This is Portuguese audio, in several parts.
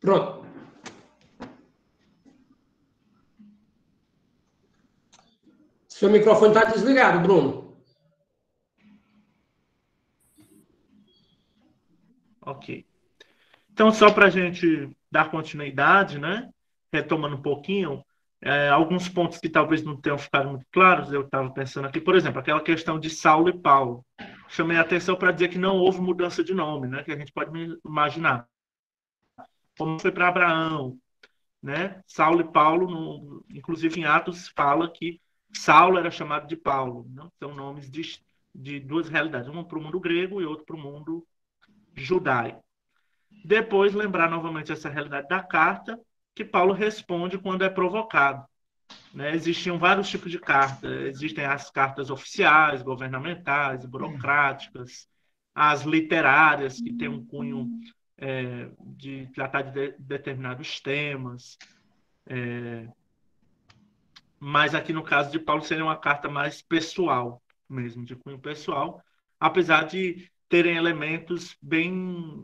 Pronto. Seu microfone está desligado, Bruno. Ok. Então, só para a gente dar continuidade, né? Retomando um pouquinho, alguns pontos que talvez não tenham ficado muito claros, eu estava pensando aqui, por exemplo, aquela questão de Saulo e Paulo. Chamei a atenção para dizer que não houve mudança de nome, né? Que a gente pode imaginar. Como foi para Abraão, né? Saulo e Paulo, inclusive em Atos, fala que Saulo era chamado de Paulo. Não? São nomes de duas realidades, um para o mundo grego e outro para o mundo judaico. Depois, lembrar novamente essa realidade da carta, que Paulo responde quando é provocado. Né? Existiam vários tipos de cartas. Existem as cartas oficiais, governamentais, burocráticas, as literárias, que têm um cunho de tratar de determinados temas. Mas aqui no caso de Paulo seria uma carta mais pessoal, mesmo, de cunho pessoal, apesar de terem elementos bem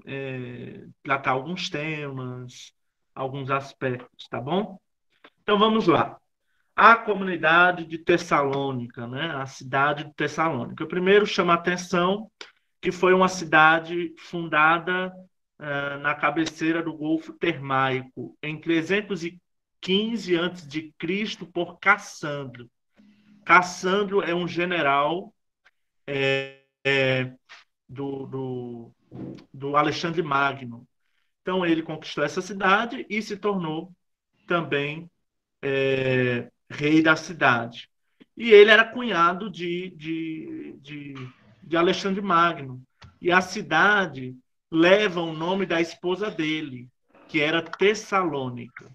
tratar alguns temas, alguns aspectos, tá bom? Então vamos lá. A comunidade de Tessalônica, né? A cidade de Tessalônica. Primeiro chama a atenção que foi uma cidade fundada na cabeceira do Golfo Termaico, em 315 a.C., por Cassandro. Cassandro é um general do Alexandre Magno. Então, ele conquistou essa cidade e se tornou também rei da cidade. E ele era cunhado de Alexandre Magno. E a cidade leva o nome da esposa dele, que era Tessalônica.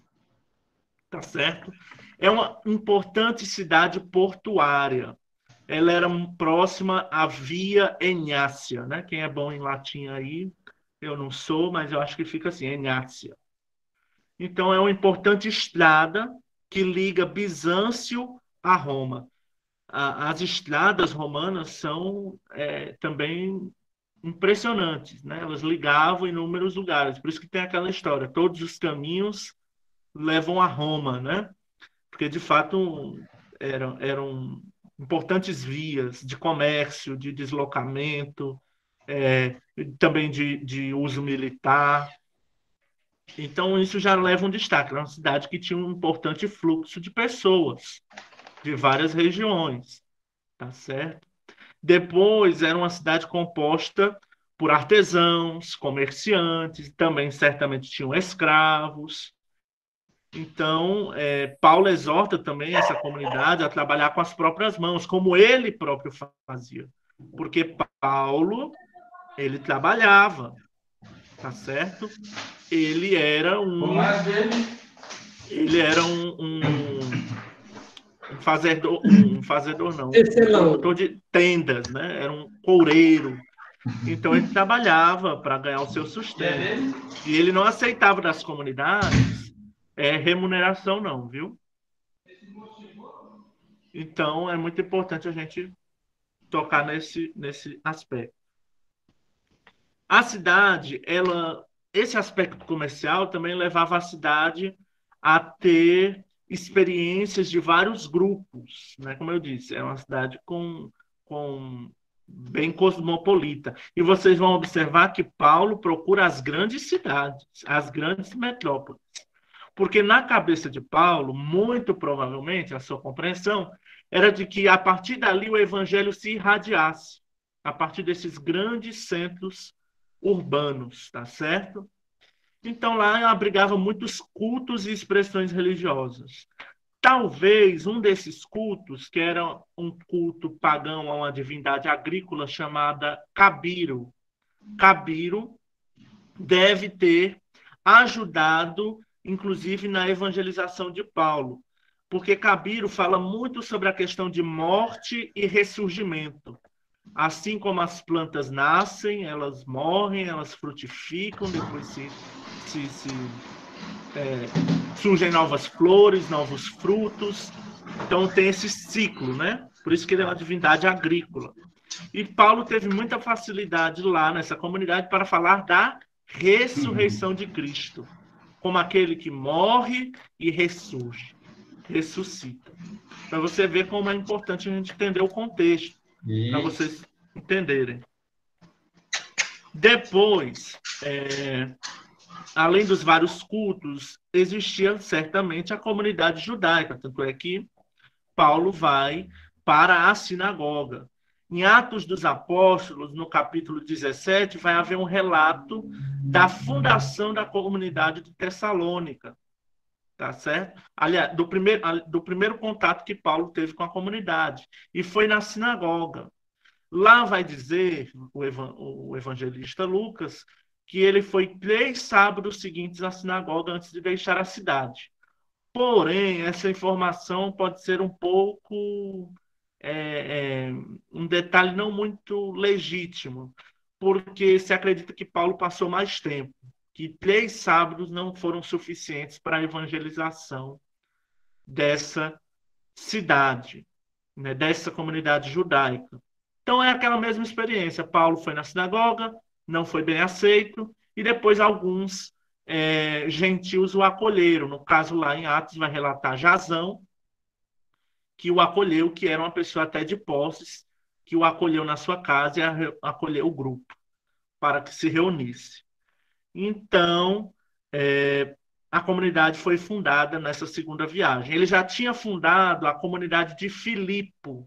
Tá certo? É uma importante cidade portuária. Ela era próxima à Via Enácia, né? Quem é bom em latim aí, eu não sou, mas eu acho que fica assim, Enácia. Então, é uma importante estrada que liga Bizâncio a Roma. As estradas romanas são também impressionantes, né? Elas ligavam inúmeros lugares. Por isso que tem aquela história, todos os caminhos levam a Roma, né? Porque, de fato, eram importantes vias de comércio, de deslocamento, também de uso militar. Então, isso já leva um destaque. Era uma cidade que tinha um importante fluxo de pessoas de várias regiões, tá certo? Depois, era uma cidade composta por artesãos, comerciantes, também certamente tinham escravos. Então, Paulo exorta também essa comunidade a trabalhar com as próprias mãos, como ele próprio fazia. Porque Paulo, ele trabalhava, tá certo? Ele era um fazedor não, um produtor de tendas, né? Era um coureiro. Então ele trabalhava para ganhar o seu sustento. E ele não aceitava das comunidades remuneração não, viu? Então é muito importante a gente tocar nesse aspecto. A cidade, esse aspecto comercial também levava a cidade a ter experiências de vários grupos, né? Como eu disse, é uma cidade bem cosmopolita. E vocês vão observar que Paulo procura as grandes cidades, as grandes metrópoles. Porque na cabeça de Paulo, muito provavelmente, a sua compreensão era de que a partir dali o evangelho se irradiasse, a partir desses grandes centros urbanos, tá certo? Então lá abrigava muitos cultos e expressões religiosas. Talvez um desses cultos, que era um culto pagão a uma divindade agrícola chamada Cabiro. Cabiro deve ter ajudado, inclusive, na evangelização de Paulo, porque Cabiro fala muito sobre a questão de morte e ressurgimento. Assim como as plantas nascem, elas morrem, elas frutificam, depois surgem novas flores, novos frutos. Então tem esse ciclo, né? Por isso que ele é uma divindade agrícola. E Paulo teve muita facilidade lá nessa comunidade para falar da ressurreição de Cristo. como aquele que morre e ressuscita. Para você ver como é importante a gente entender o contexto, para vocês entenderem. Depois, além dos vários cultos, existia certamente a comunidade judaica, tanto é que Paulo vai para a sinagoga. Em Atos dos Apóstolos, no capítulo 17, vai haver um relato da fundação da comunidade de Tessalônica, tá certo? Aliás, do primeiro contato que Paulo teve com a comunidade, e foi na sinagoga. Lá vai dizer o evangelista Lucas que ele foi 3 sábados seguintes à sinagoga antes de deixar a cidade. Porém, essa informação pode ser um pouco um detalhe não muito legítimo, porque se acredita que Paulo passou mais tempo, que 3 sábados não foram suficientes para a evangelização dessa cidade, né, dessa comunidade judaica. Então é aquela mesma experiência. Paulo foi na sinagoga, não foi bem aceito, e depois alguns gentios o acolheram. No caso, lá em Atos, vai relatar Jasão, que o acolheu, que era uma pessoa até de posses, que o acolheu na sua casa e acolheu o grupo para que se reunisse. Então, a comunidade foi fundada nessa segunda viagem. Ele já tinha fundado a comunidade de Filipos,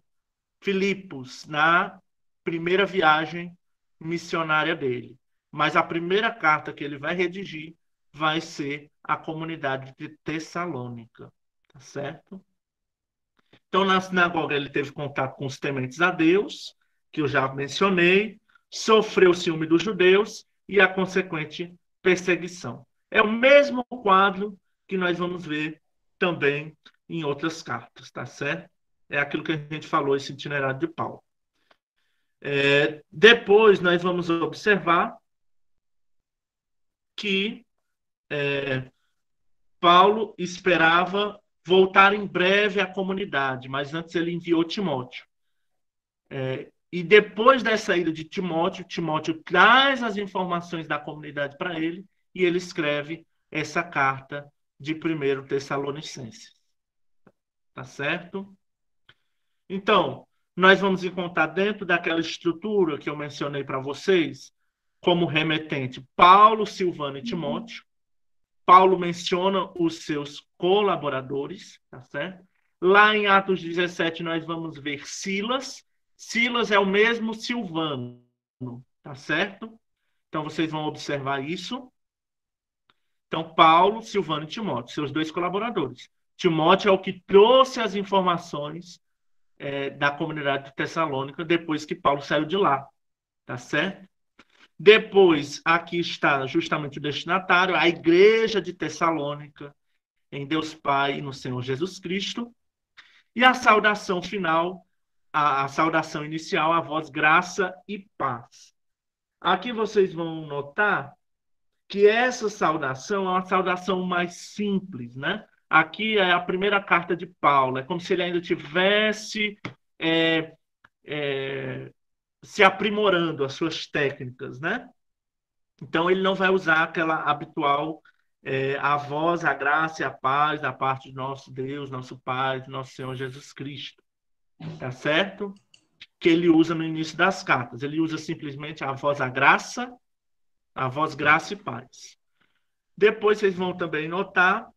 na primeira viagem missionária dele. Mas a primeira carta que ele vai redigir vai ser a comunidade de Tessalônica, tá certo? Então, na sinagoga, ele teve contato com os tementes a Deus, que eu já mencionei, sofreu o ciúme dos judeus e a consequente perseguição. É o mesmo quadro que nós vamos ver também em outras cartas, tá certo? É aquilo que a gente falou, esse itinerário de Paulo. Depois, nós vamos observar que Paulo esperava voltar em breve à comunidade, mas antes ele enviou Timóteo. E depois dessa ida de Timóteo, Timóteo traz as informações da comunidade para ele e ele escreve essa carta de 1 Tessalonicenses. Tá certo? Então, nós vamos encontrar dentro daquela estrutura que eu mencionei para vocês, como remetente Paulo, Silvano e Timóteo. Paulo menciona os seus colaboradores, tá certo? Lá em Atos 17 nós vamos ver Silas. Silas é o mesmo Silvano, tá certo? Então vocês vão observar isso. Então Paulo, Silvano e Timóteo, seus 2 colaboradores. Timóteo é o que trouxe as informações da comunidade de Tessalônica depois que Paulo saiu de lá, tá certo? Depois, aqui está justamente o destinatário, a igreja de Tessalônica, em Deus Pai e no Senhor Jesus Cristo. E a saudação final, a saudação inicial, a voz graça e paz. Aqui vocês vão notar que essa saudação é uma saudação mais simples, né? Aqui é a primeira carta de Paulo, é como se ele ainda tivesse se aprimorando as suas técnicas, né? Então, ele não vai usar aquela habitual a voz, a graça e a paz da parte de nosso Deus, nosso Pai, de nosso Senhor Jesus Cristo. Tá certo? Que ele usa no início das cartas. Ele usa simplesmente a voz, graça e paz. Depois, vocês vão também notar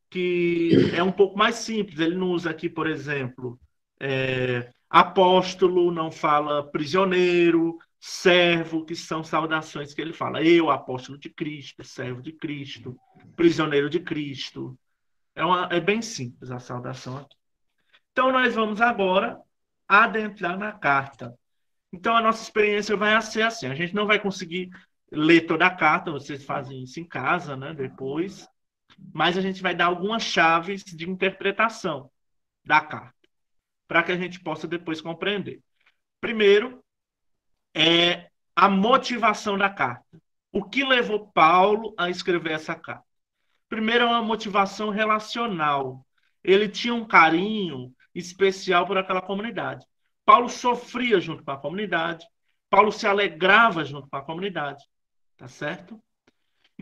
que é um pouco mais simples. Ele não usa aqui, por exemplo, apóstolo, não fala prisioneiro, servo, que são saudações que ele fala. Eu, apóstolo de Cristo, servo de Cristo, prisioneiro de Cristo. É bem simples a saudação aqui. Então, nós vamos agora adentrar na carta. Então, a nossa experiência vai ser assim. A gente não vai conseguir ler toda a carta, vocês fazem isso em casa, né, depois. Mas a gente vai dar algumas chaves de interpretação da carta, para que a gente possa depois compreender. Primeiro, é a motivação da carta. O que levou Paulo a escrever essa carta? Primeiro, é uma motivação relacional. Ele tinha um carinho especial por aquela comunidade. Paulo sofria junto com a comunidade. Paulo se alegrava junto com a comunidade. Tá certo?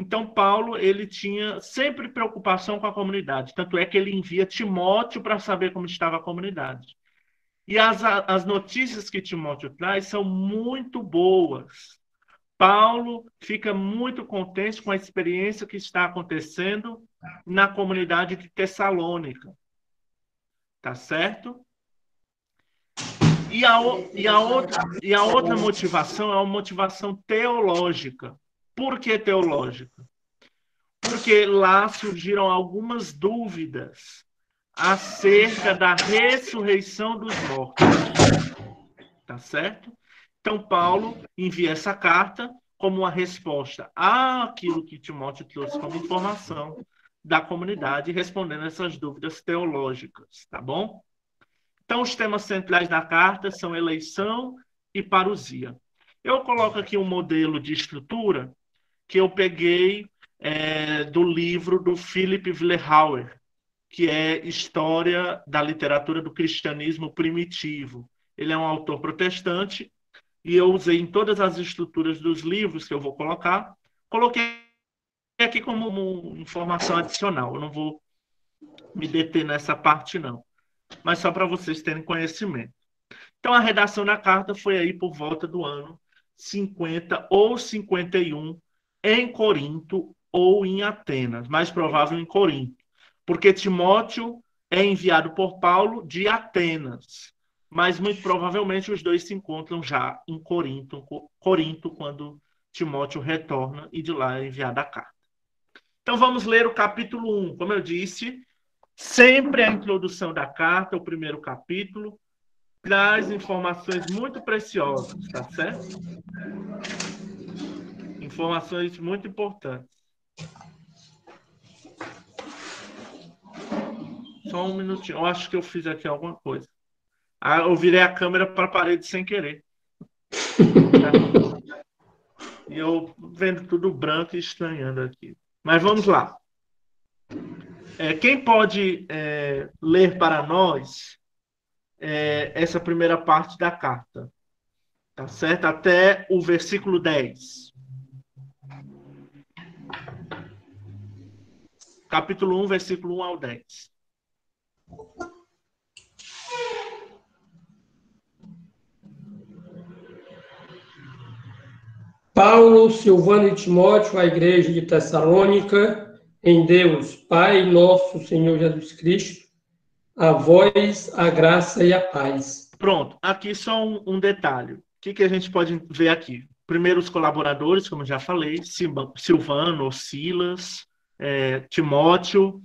Então, Paulo, ele tinha sempre preocupação com a comunidade. Tanto é que ele envia Timóteo para saber como estava a comunidade. E as notícias que Timóteo traz são muito boas. Paulo fica muito contente com a experiência que está acontecendo na comunidade de Tessalônica. Tá certo? E a outra motivação é uma motivação teológica. Por que teológica? Porque lá surgiram algumas dúvidas acerca da ressurreição dos mortos. Tá certo? Então, Paulo envia essa carta como uma resposta àquilo que Timóteo trouxe como informação da comunidade, respondendo essas dúvidas teológicas, tá bom? Então, os temas centrais da carta são eleição e parousia. Eu coloco aqui um modelo de estrutura que eu peguei do livro do Philip Wellhauer, que é História da Literatura do Cristianismo Primitivo. Ele é um autor protestante e eu usei em todas as estruturas dos livros que eu vou colocar, coloquei aqui como informação adicional. Eu não vou me deter nessa parte, não, mas só para vocês terem conhecimento. Então, a redação da carta foi aí por volta do ano 50 ou 51, em Corinto ou em Atenas, mais provável em Corinto, porque Timóteo é enviado por Paulo de Atenas, mas muito provavelmente os dois se encontram já em Corinto quando Timóteo retorna e de lá é enviada a carta. Então vamos ler o capítulo 1. Como eu disse, sempre a introdução da carta, o primeiro capítulo, traz informações muito preciosas, tá certo? Informações muito importantes. Só um minutinho. Eu acho que eu fiz aqui alguma coisa. Eu virei a câmera para a parede sem querer. E eu vendo tudo branco e estranhando aqui. Mas vamos lá. Quem pode ler para nós essa primeira parte da carta? Tá certo? Até o versículo 10. Capítulo 1, versículo 1 ao 10. Paulo, Silvano e Timóteo, à igreja de Tessalônica, em Deus, Pai nosso Senhor Jesus Cristo, a vós a graça e a paz. Pronto, aqui só um detalhe. O que a gente pode ver aqui? Primeiro, os colaboradores, como já falei, Silvano, Silas, Timóteo,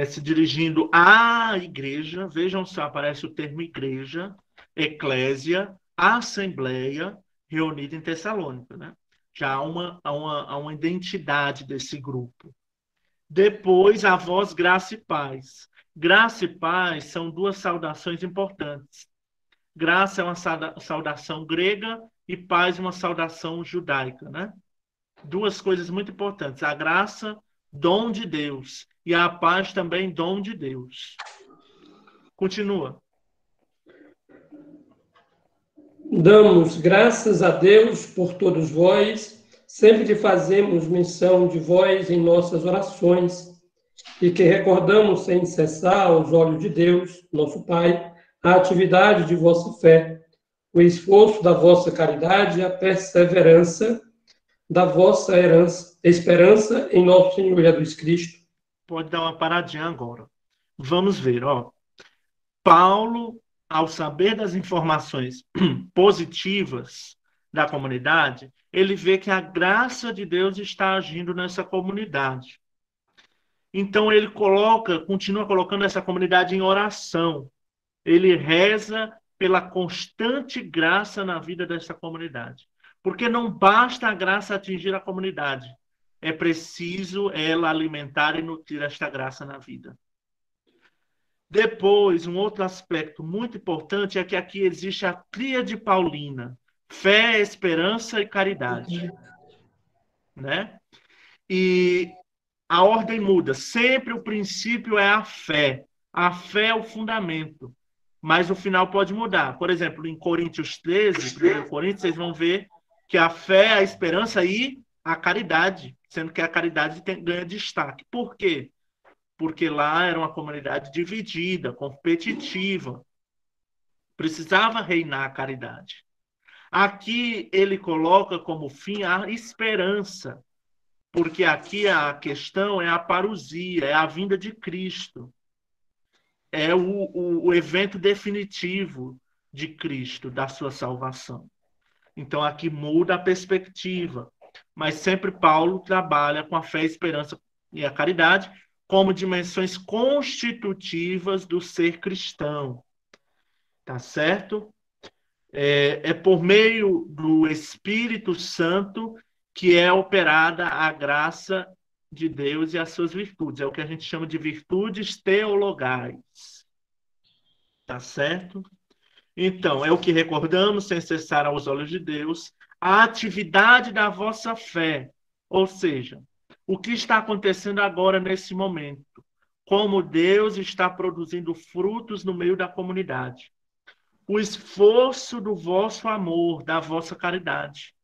se dirigindo à igreja. Vejam se aparece o termo igreja, eclésia, assembleia, reunida em Tessalônica, né? Já há uma identidade desse grupo. Depois, a vós, graça e paz. Graça e paz são duas saudações importantes. Graça é uma saudação grega e paz uma saudação judaica, né? Duas coisas muito importantes. A graça, dom de Deus, e a paz também, dom de Deus. Continua. Damos graças a Deus por todos vós, sempre que fazemos menção de vós em nossas orações, e que recordamos sem cessar aos olhos de Deus, nosso Pai, a atividade de vossa fé, o esforço da vossa caridade e a perseverança da vossa esperança em nosso Senhor Jesus Cristo. Pode dar uma paradinha agora. Vamos ver, ó. Paulo, ao saber das informações positivas da comunidade, ele vê que a graça de Deus está agindo nessa comunidade. Então ele continua colocando essa comunidade em oração. Ele reza pela constante graça na vida dessa comunidade. Porque não basta a graça atingir a comunidade. É preciso ela alimentar e nutrir esta graça na vida. Depois, um outro aspecto muito importante é que aqui existe a tríade paulina: fé, esperança e caridade. Né? E a ordem muda. Sempre o princípio é a fé. A fé é o fundamento. Mas o final pode mudar. Por exemplo, em Coríntios 13, 1 Coríntios, vocês vão ver que a fé, a esperança e a caridade, sendo que a caridade ganha destaque. Por quê? Porque lá era uma comunidade dividida, competitiva. Precisava reinar a caridade. Aqui ele coloca como fim a esperança, porque aqui a questão é a parousia, é a vinda de Cristo. É o evento definitivo de Cristo, da sua salvação. Então aqui muda a perspectiva, mas sempre Paulo trabalha com a fé, a esperança e a caridade como dimensões constitutivas do ser cristão. Tá certo? É por meio do Espírito Santo que é operada a graça de Deus e as suas virtudes. É o que a gente chama de virtudes teologais. Tá certo? Então, é o que recordamos sem cessar aos olhos de Deus, a atividade da vossa fé. Ou seja, o que está acontecendo agora nesse momento. Como Deus está produzindo frutos no meio da comunidade. O esforço do vosso amor, da vossa caridade.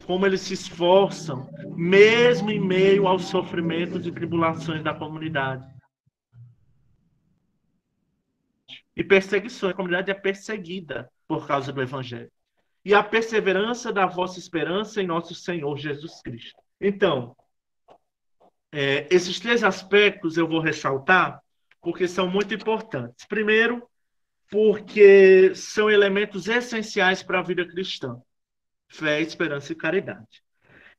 Como eles se esforçam, mesmo em meio aos sofrimentos e tribulações da comunidade. E perseguições. A comunidade é perseguida por causa do Evangelho. E a perseverança da vossa esperança em nosso Senhor Jesus Cristo. Então, esses 3 aspectos eu vou ressaltar, porque são muito importantes. Primeiro, porque são elementos essenciais para a vida cristã. Fé, esperança e caridade.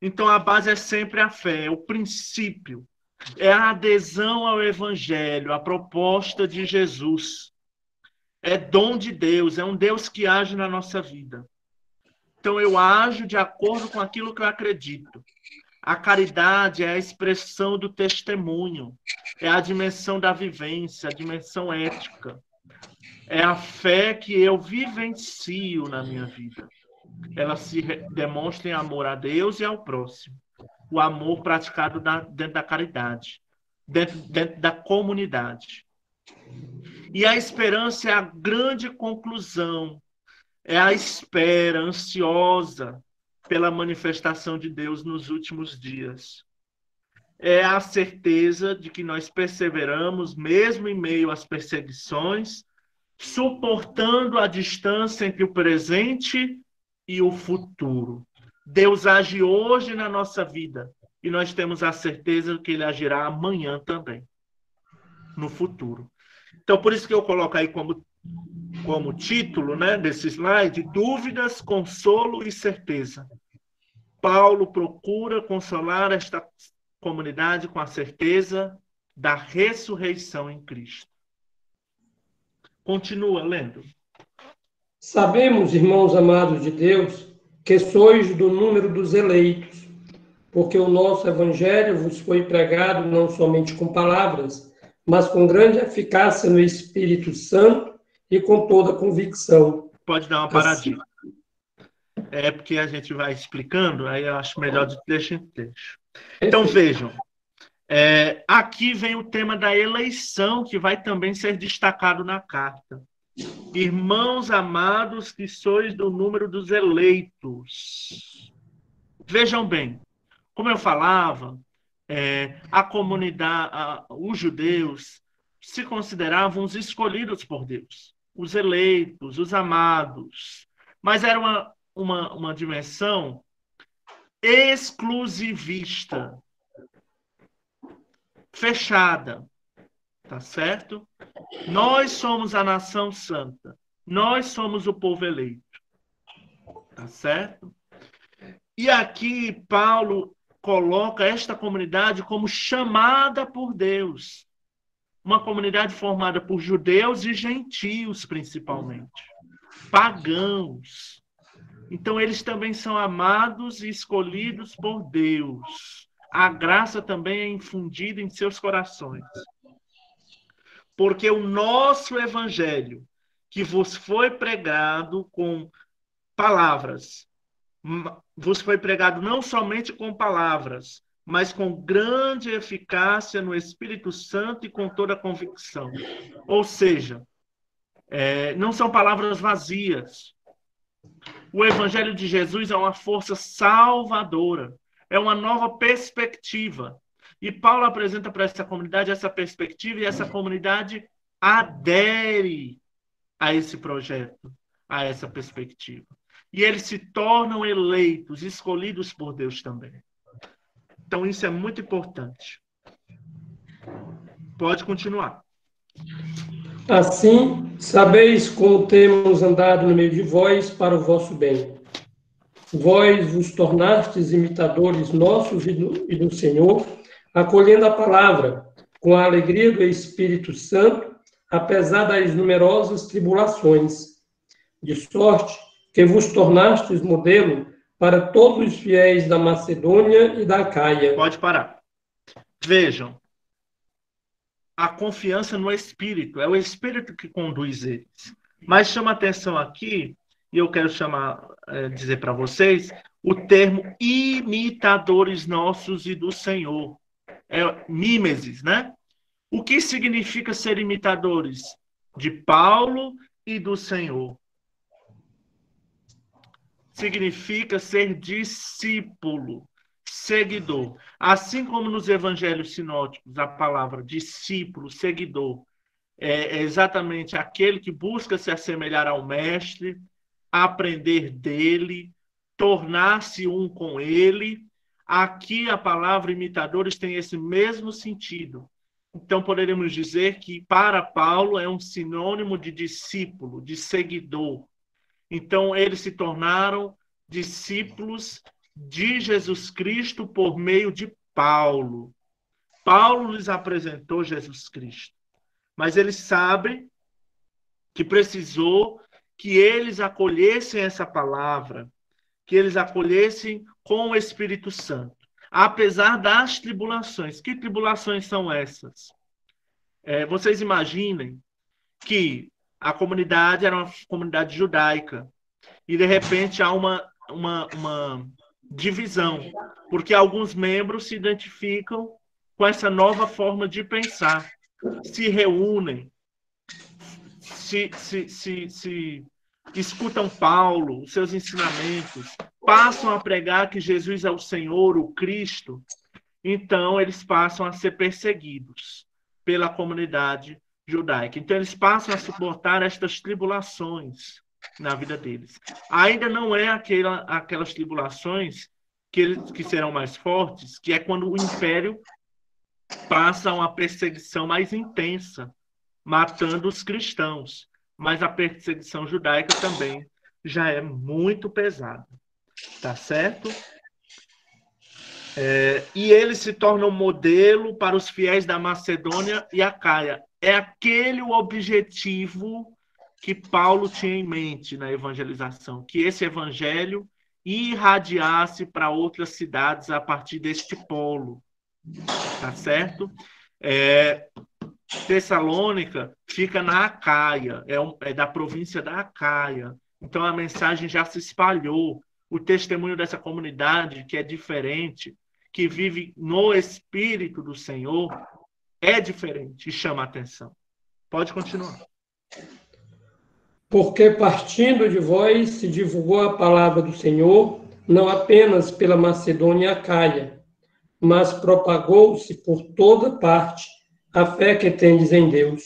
Então, a base é sempre a fé, é o princípio. É a adesão ao Evangelho, a proposta de Jesus. É dom de Deus, é um Deus que age na nossa vida. Então, eu ajo de acordo com aquilo que eu acredito. A caridade é a expressão do testemunho, é a dimensão da vivência, a dimensão ética. É a fé que eu vivencio na minha vida. Ela se demonstra em amor a Deus e ao próximo. O amor praticado dentro da caridade, dentro da comunidade. E a esperança é a grande conclusão, é a espera ansiosa pela manifestação de Deus nos últimos dias. É a certeza de que nós perseveramos, mesmo em meio às perseguições, suportando a distância entre o presente e o futuro. Deus age hoje na nossa vida e nós temos a certeza que Ele agirá amanhã também, no futuro. Então, por isso que eu coloco aí como título, né, desse slide, dúvidas, consolo e certeza. Paulo procura consolar esta comunidade com a certeza da ressurreição em Cristo. Continua lendo. Sabemos, irmãos amados de Deus, que sois do número dos eleitos, porque o nosso evangelho vos foi pregado não somente com palavras, mas com grande eficácia no Espírito Santo e com toda convicção. Pode dar uma paradinha. É porque a gente vai explicando, aí eu acho melhor de trecho em trecho. Então vejam, aqui vem o tema da eleição, que vai também ser destacado na carta. Irmãos amados, que sois do número dos eleitos. Vejam bem, como eu falava, a comunidade, os judeus se consideravam os escolhidos por Deus, os eleitos, os amados. Mas era uma dimensão exclusivista, fechada, tá certo? Nós somos a nação santa, nós somos o povo eleito, tá certo? E aqui Paulo coloca esta comunidade como chamada por Deus, uma comunidade formada por judeus e gentios, principalmente, pagãos. Então, eles também são amados e escolhidos por Deus. A graça também é infundida em seus corações. Porque o nosso evangelho, que vos foi pregado com palavras, vos foi pregado não somente com palavras, mas com grande eficácia no Espírito Santo e com toda convicção. Ou seja, não são palavras vazias. O Evangelho de Jesus é uma força salvadora, é uma nova perspectiva. E Paulo apresenta para essa comunidade essa perspectiva e essa comunidade adere a esse projeto, a essa perspectiva. E eles se tornam eleitos, escolhidos por Deus também. Então, isso é muito importante. Pode continuar. Assim, sabeis como temos andado no meio de vós para o vosso bem. Vós vos tornastes imitadores nossos e do Senhor, acolhendo a palavra com a alegria do Espírito Santo, apesar das numerosas tribulações, de sorte que vos tornastes modelo para todos os fiéis da Macedônia e da Acaia. Pode parar. Vejam, a confiança no Espírito, é o Espírito que conduz eles. Mas chama atenção aqui, e eu quero dizer para vocês, o termo imitadores nossos e do Senhor. É mímesis, né? O que significa ser imitadores de Paulo e do Senhor? Significa ser discípulo, seguidor. Assim como nos evangelhos sinóticos, a palavra discípulo, seguidor, é exatamente aquele que busca se assemelhar ao mestre, aprender dele, tornar-se um com ele. Aqui a palavra imitadores tem esse mesmo sentido. Então poderíamos dizer que para Paulo é um sinônimo de discípulo, de seguidor. Então eles se tornaram discípulos de Jesus Cristo por meio de Paulo. Paulo lhes apresentou Jesus Cristo. Mas ele sabe que precisou que eles acolhessem essa palavra, que eles acolhessem com o Espírito Santo, apesar das tribulações. Que tribulações são essas? Vocês imaginem que a comunidade era uma comunidade judaica e, de repente, há uma divisão, porque alguns membros se identificam com essa nova forma de pensar, se reúnem, se escutam Paulo, os seus ensinamentos, passam a pregar que Jesus é o Senhor, o Cristo, então eles passam a ser perseguidos pela comunidade judaica. Então eles passam a suportar estas tribulações na vida deles. Ainda não é aquelas tribulações que serão mais fortes, que é quando o império passa uma perseguição mais intensa, matando os cristãos. Mas a perseguição judaica também já é muito pesada. Tá certo? E eles se tornam modelo para os fiéis da Macedônia e Acaia. É aquele o objetivo que Paulo tinha em mente na evangelização, que esse evangelho irradiasse para outras cidades a partir deste polo. Tá certo? Tessalônica fica na Acaia, é da província da Acaia. Então a mensagem já se espalhou. O testemunho dessa comunidade, que é diferente, que vive no Espírito do Senhor, é diferente e chama a atenção. Pode continuar. Porque partindo de vós se divulgou a palavra do Senhor, não apenas pela Macedônia e Acaia, mas propagou-se por toda parte a fé que tendes em Deus.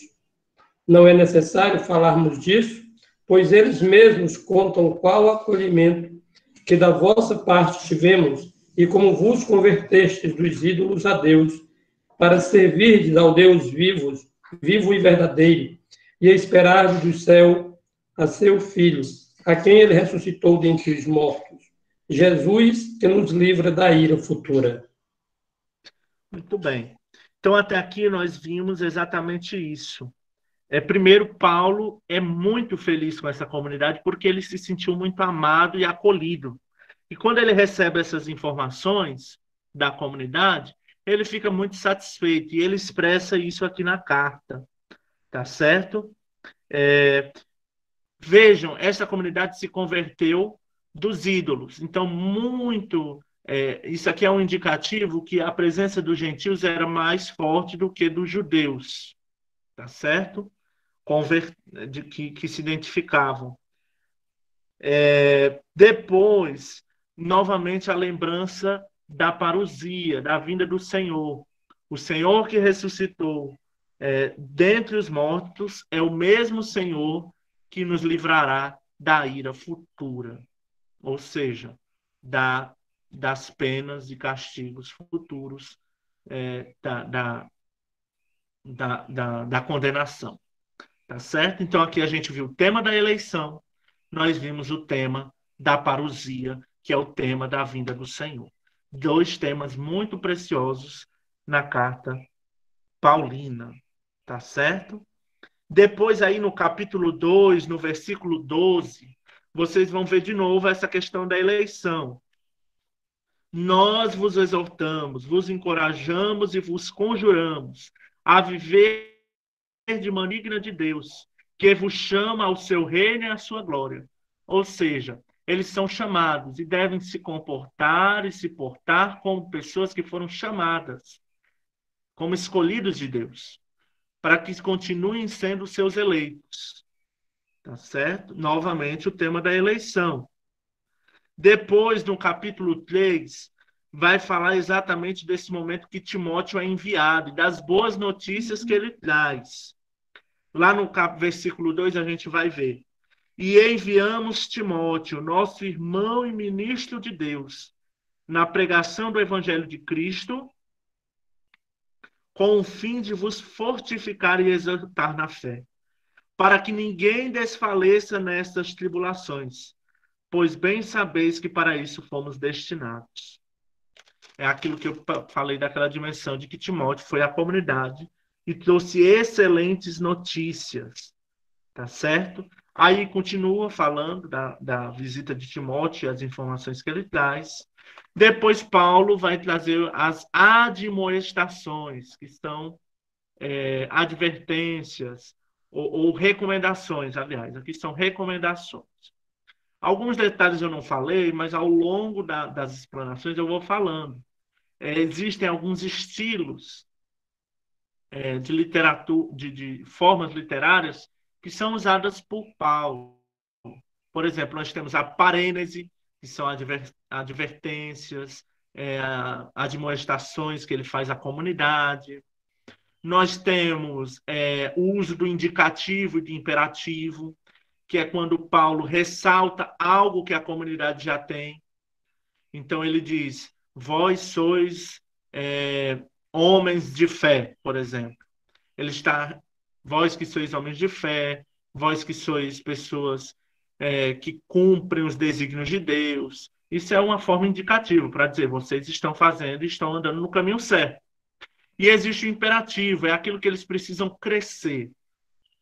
Não é necessário falarmos disso, pois eles mesmos contam qual acolhimento que da vossa parte tivemos e como vos convertestes dos ídolos a Deus, para servirdes ao Deus vivo e verdadeiro, e esperardes do céu a seu Filho, a quem ele ressuscitou dentre os mortos, Jesus, que nos livra da ira futura. Muito bem. Então, até aqui nós vimos exatamente isso. Primeiro, Paulo é muito feliz com essa comunidade porque ele se sentiu muito amado e acolhido. E quando ele recebe essas informações da comunidade, ele fica muito satisfeito e ele expressa isso aqui na carta. Tá certo? Vejam, essa comunidade se converteu dos ídolos. Então, isso aqui é um indicativo que a presença dos gentios era mais forte do que dos judeus. Tá certo? Que se identificavam. Depois, novamente, a lembrança da parousia, da vinda do Senhor. O Senhor que ressuscitou dentre os mortos é o mesmo Senhor que nos livrará da ira futura, ou seja, das penas e castigos futuros da condenação. Tá certo? Então, aqui a gente viu o tema da eleição, nós vimos o tema da parousia, que é o tema da vinda do Senhor. 2 temas muito preciosos na carta paulina. Tá certo? Depois, aí no capítulo 2, no versículo 12, vocês vão ver de novo essa questão da eleição. Nós vos exortamos, vos encorajamos e vos conjuramos a viver de maligna de Deus, que vos chama ao seu reino e à sua glória. Ou seja, eles são chamados e devem se comportar e se portar como pessoas que foram chamadas, como escolhidos de Deus, para que continuem sendo seus eleitos. Tá certo? Novamente, o tema da eleição. Depois, no capítulo 3, vai falar exatamente desse momento que Timóteo é enviado e das boas notícias que ele traz. Lá no versículo 2 a gente vai ver. E enviamos Timóteo, nosso irmão e ministro de Deus, na pregação do evangelho de Cristo, com o fim de vos fortificar e exortar na fé, para que ninguém desfaleça nestas tribulações, pois bem sabeis que para isso fomos destinados. É aquilo que eu falei daquela dimensão de que Timóteo foi à comunidade e trouxe excelentes notícias, tá certo? Aí continua falando da visita de Timóteo e as informações que ele traz. Depois Paulo vai trazer as admoestações, que são advertências ou recomendações, aliás, aqui são recomendações. Alguns detalhes eu não falei, mas ao longo das explanações eu vou falando. Existem alguns estilos de literatura, de formas literárias que são usadas por Paulo. Por exemplo, nós temos a parênese, que são advertências, admoestações que ele faz à comunidade. Nós temos o uso do indicativo e do imperativo, que é quando Paulo ressalta algo que a comunidade já tem. Então, ele diz, vós sois homens de fé, por exemplo. Ele está, vós que sois homens de fé, vós que sois pessoas que cumprem os desígnios de Deus. Isso é uma forma indicativa para dizer, vocês estão fazendo e estão andando no caminho certo. E existe o imperativo, é aquilo que eles precisam crescer.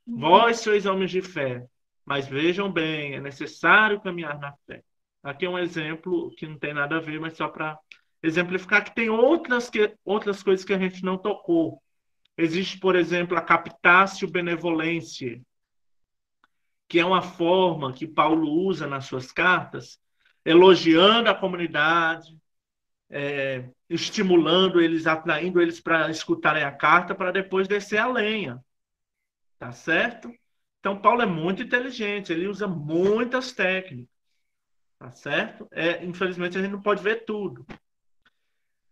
Vós sois homens de fé, mas vejam bem, é necessário caminhar na fé. Aqui é um exemplo que não tem nada a ver, mas só para exemplificar que tem outras coisas que a gente não tocou. Existe, por exemplo, a captatio benevolentiae, que é uma forma que Paulo usa nas suas cartas, elogiando a comunidade, estimulando eles, atraindo eles para escutarem a carta, para depois descer a lenha. Tá certo? Então, Paulo é muito inteligente, ele usa muitas técnicas. Tá certo? Infelizmente, a gente não pode ver tudo.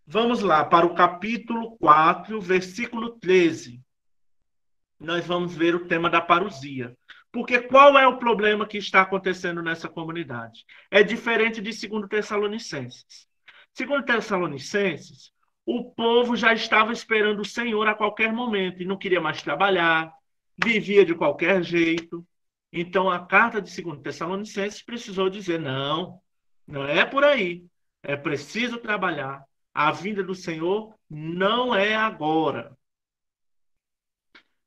Vamos lá, para o capítulo 4, versículo 13. Nós vamos ver o tema da parousia. Porque qual é o problema que está acontecendo nessa comunidade? É diferente de 2 Tessalonicenses. 2 Tessalonicenses, o povo já estava esperando o Senhor a qualquer momento e não queria mais trabalhar, vivia de qualquer jeito. Então, a carta de 2 Tessalonicenses precisou dizer, não é por aí. É preciso trabalhar. A vinda do Senhor não é agora.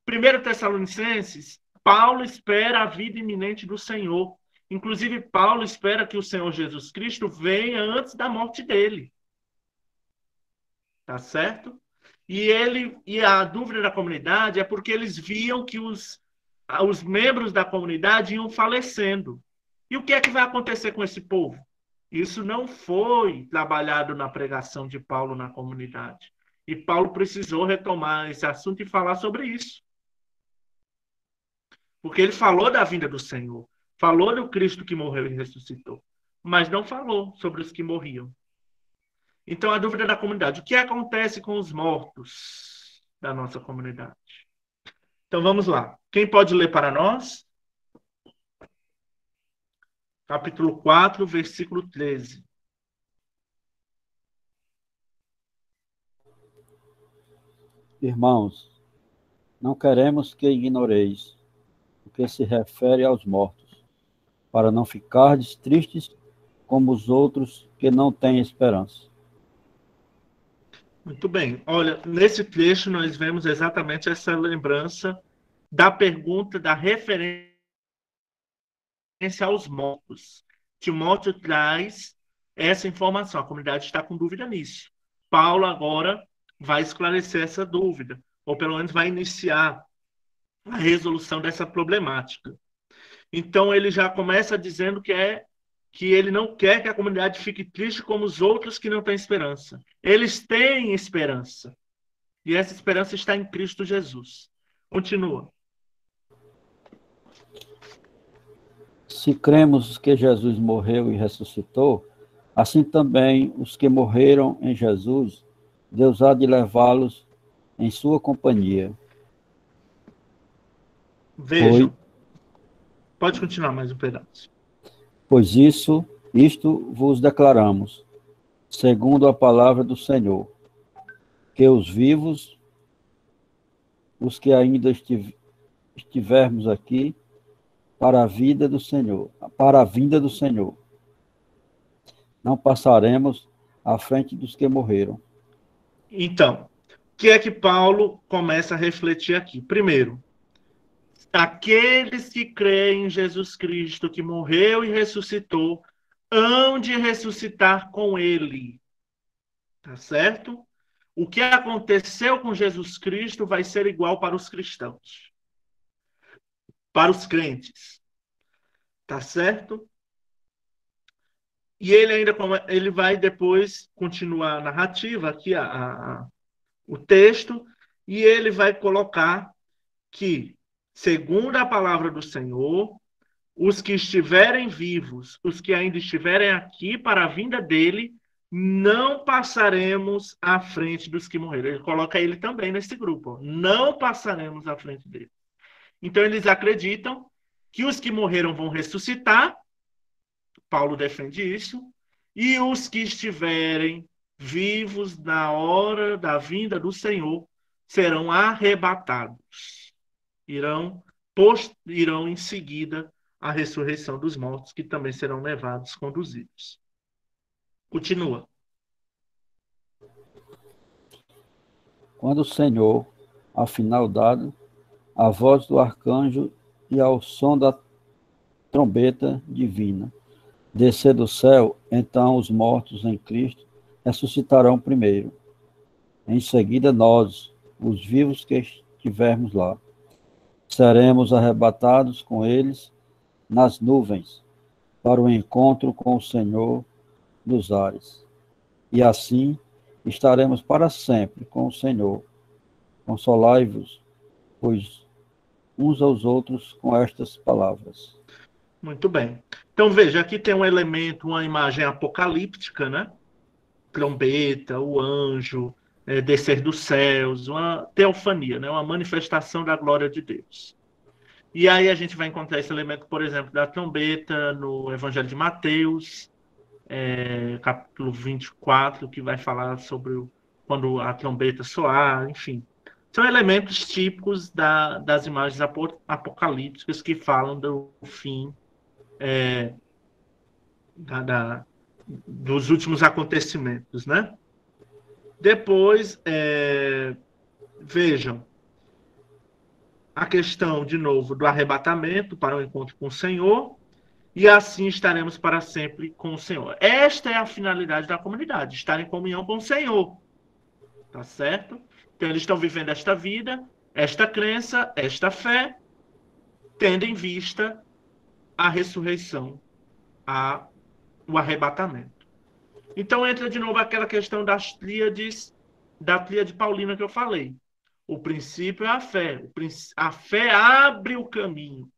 1 Tessalonicenses, Paulo espera a vida iminente do Senhor. Inclusive, Paulo espera que o Senhor Jesus Cristo venha antes da morte dele. Tá certo? E a dúvida da comunidade é porque eles viam que os membros da comunidade iam falecendo. E o que é que vai acontecer com esse povo? Isso não foi trabalhado na pregação de Paulo na comunidade. E Paulo precisou retomar esse assunto e falar sobre isso. Porque ele falou da vinda do Senhor. falou do Cristo que morreu e ressuscitou, mas não falou sobre os que morriam. Então, a dúvida da comunidade: o que acontece com os mortos da nossa comunidade? Então, vamos lá. Quem pode ler para nós? Capítulo 4, versículo 13. Irmãos, não queremos que ignoreis o que se refere aos mortos, para não ficardes tristes como os outros que não têm esperança. Muito bem. Olha, nesse trecho nós vemos exatamente essa lembrança da pergunta, da referência aos mortos. Timóteo traz essa informação. A comunidade está com dúvida nisso. Paulo agora vai esclarecer essa dúvida, ou pelo menos vai iniciar a resolução dessa problemática. Então ele já começa dizendo que ele não quer que a comunidade fique triste como os outros que não têm esperança. Eles têm esperança. E essa esperança está em Cristo Jesus. Continua. Se cremos que Jesus morreu e ressuscitou, assim também os que morreram em Jesus, Deus há de levá-los em sua companhia. Vejam. Pode continuar mais um pedaço. Pois isto vos declaramos, segundo a palavra do Senhor, que os vivos, os que ainda estivermos aqui, para a vinda do Senhor, não passaremos à frente dos que morreram. Então, o que é que Paulo começa a refletir aqui? Primeiro, aqueles que creem em Jesus Cristo, que morreu e ressuscitou, hão de ressuscitar com ele. Tá certo? O que aconteceu com Jesus Cristo vai ser igual para os cristãos, para os crentes. Tá certo? E ele vai depois continuar a narrativa, aqui o texto, e ele vai colocar que, segundo a palavra do Senhor, os que estiverem vivos, os que ainda estiverem aqui para a vinda dele, não passaremos à frente dos que morreram. Ele coloca ele também nesse grupo. Não passaremos à frente dele. Então, eles acreditam que os que morreram vão ressuscitar. Paulo defende isso. E os que estiverem vivos na hora da vinda do Senhor serão arrebatados. Irão em seguida a ressurreição dos mortos, que também serão levados, conduzidos. Continua. Quando o Senhor, afinal dado, a voz do arcanjo e ao som da trombeta divina, descer do céu, então os mortos em Cristo ressuscitarão primeiro. Em seguida nós, os vivos que estivermos lá, seremos arrebatados com eles nas nuvens, para o encontro com o Senhor nos ares. E assim estaremos para sempre com o Senhor. Consolai-vos, pois, uns aos outros com estas palavras. Muito bem. Então, veja, aqui tem um elemento, uma imagem apocalíptica, né? Trombeta, o anjo, descer dos céus, uma teofania, né? Uma manifestação da glória de Deus. E aí a gente vai encontrar esse elemento, por exemplo, da trombeta no Evangelho de Mateus, capítulo 24, que vai falar sobre quando a trombeta soar, enfim. São elementos típicos das imagens apocalípticas que falam do fim dos últimos acontecimentos, né? Depois, vejam, a questão, de novo, do arrebatamento para o encontro com o Senhor, e assim estaremos para sempre com o Senhor. Esta é a finalidade da comunidade, estar em comunhão com o Senhor. Tá certo? Então, eles estão vivendo esta vida, esta crença, esta fé, tendo em vista a ressurreição, o arrebatamento. Então, entra de novo aquela questão das tríades, da tríade paulina que eu falei. O princípio é a fé. A fé abre o caminho.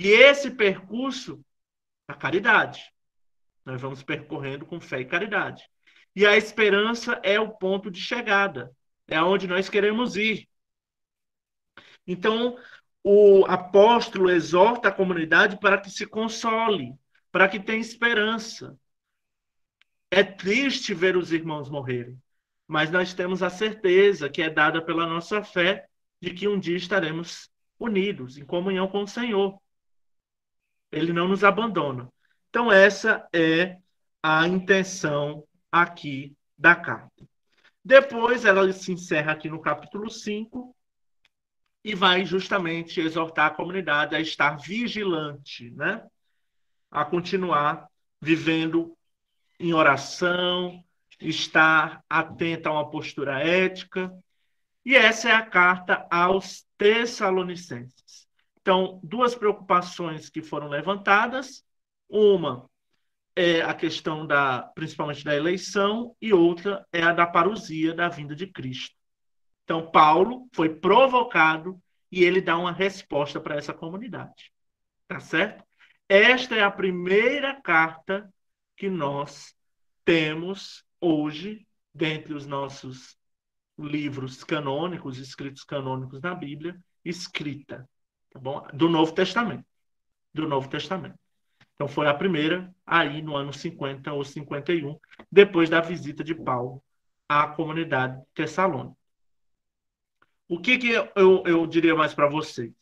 E esse percurso, a caridade. Nós vamos percorrendo com fé e caridade. E a esperança é o ponto de chegada. É aonde nós queremos ir. Então, o apóstolo exorta a comunidade para que se console, para que tenha esperança. É triste ver os irmãos morrerem, mas nós temos a certeza que é dada pela nossa fé de que um dia estaremos unidos, em comunhão com o Senhor. Ele não nos abandona. Então, essa é a intenção aqui da carta. Depois, ela se encerra aqui no capítulo 5 e vai justamente exortar a comunidade a estar vigilante, né? A continuar vivendo em oração, estar atenta a uma postura ética. E essa é a carta aos Tessalonicenses. Então, duas preocupações que foram levantadas. Uma é a questão principalmente da eleição, e outra é a da parousia, da vinda de Cristo. Então, Paulo foi provocado e ele dá uma resposta para essa comunidade. Tá certo? Esta é a primeira carta que nós temos hoje, dentre os nossos livros canônicos, escritos canônicos da Bíblia, escrita, tá bom? Do Novo Testamento. Do Novo Testamento. Então, foi a primeira aí no ano 50 ou 51, depois da visita de Paulo à comunidade de Tessalônica. O que eu diria mais para vocês?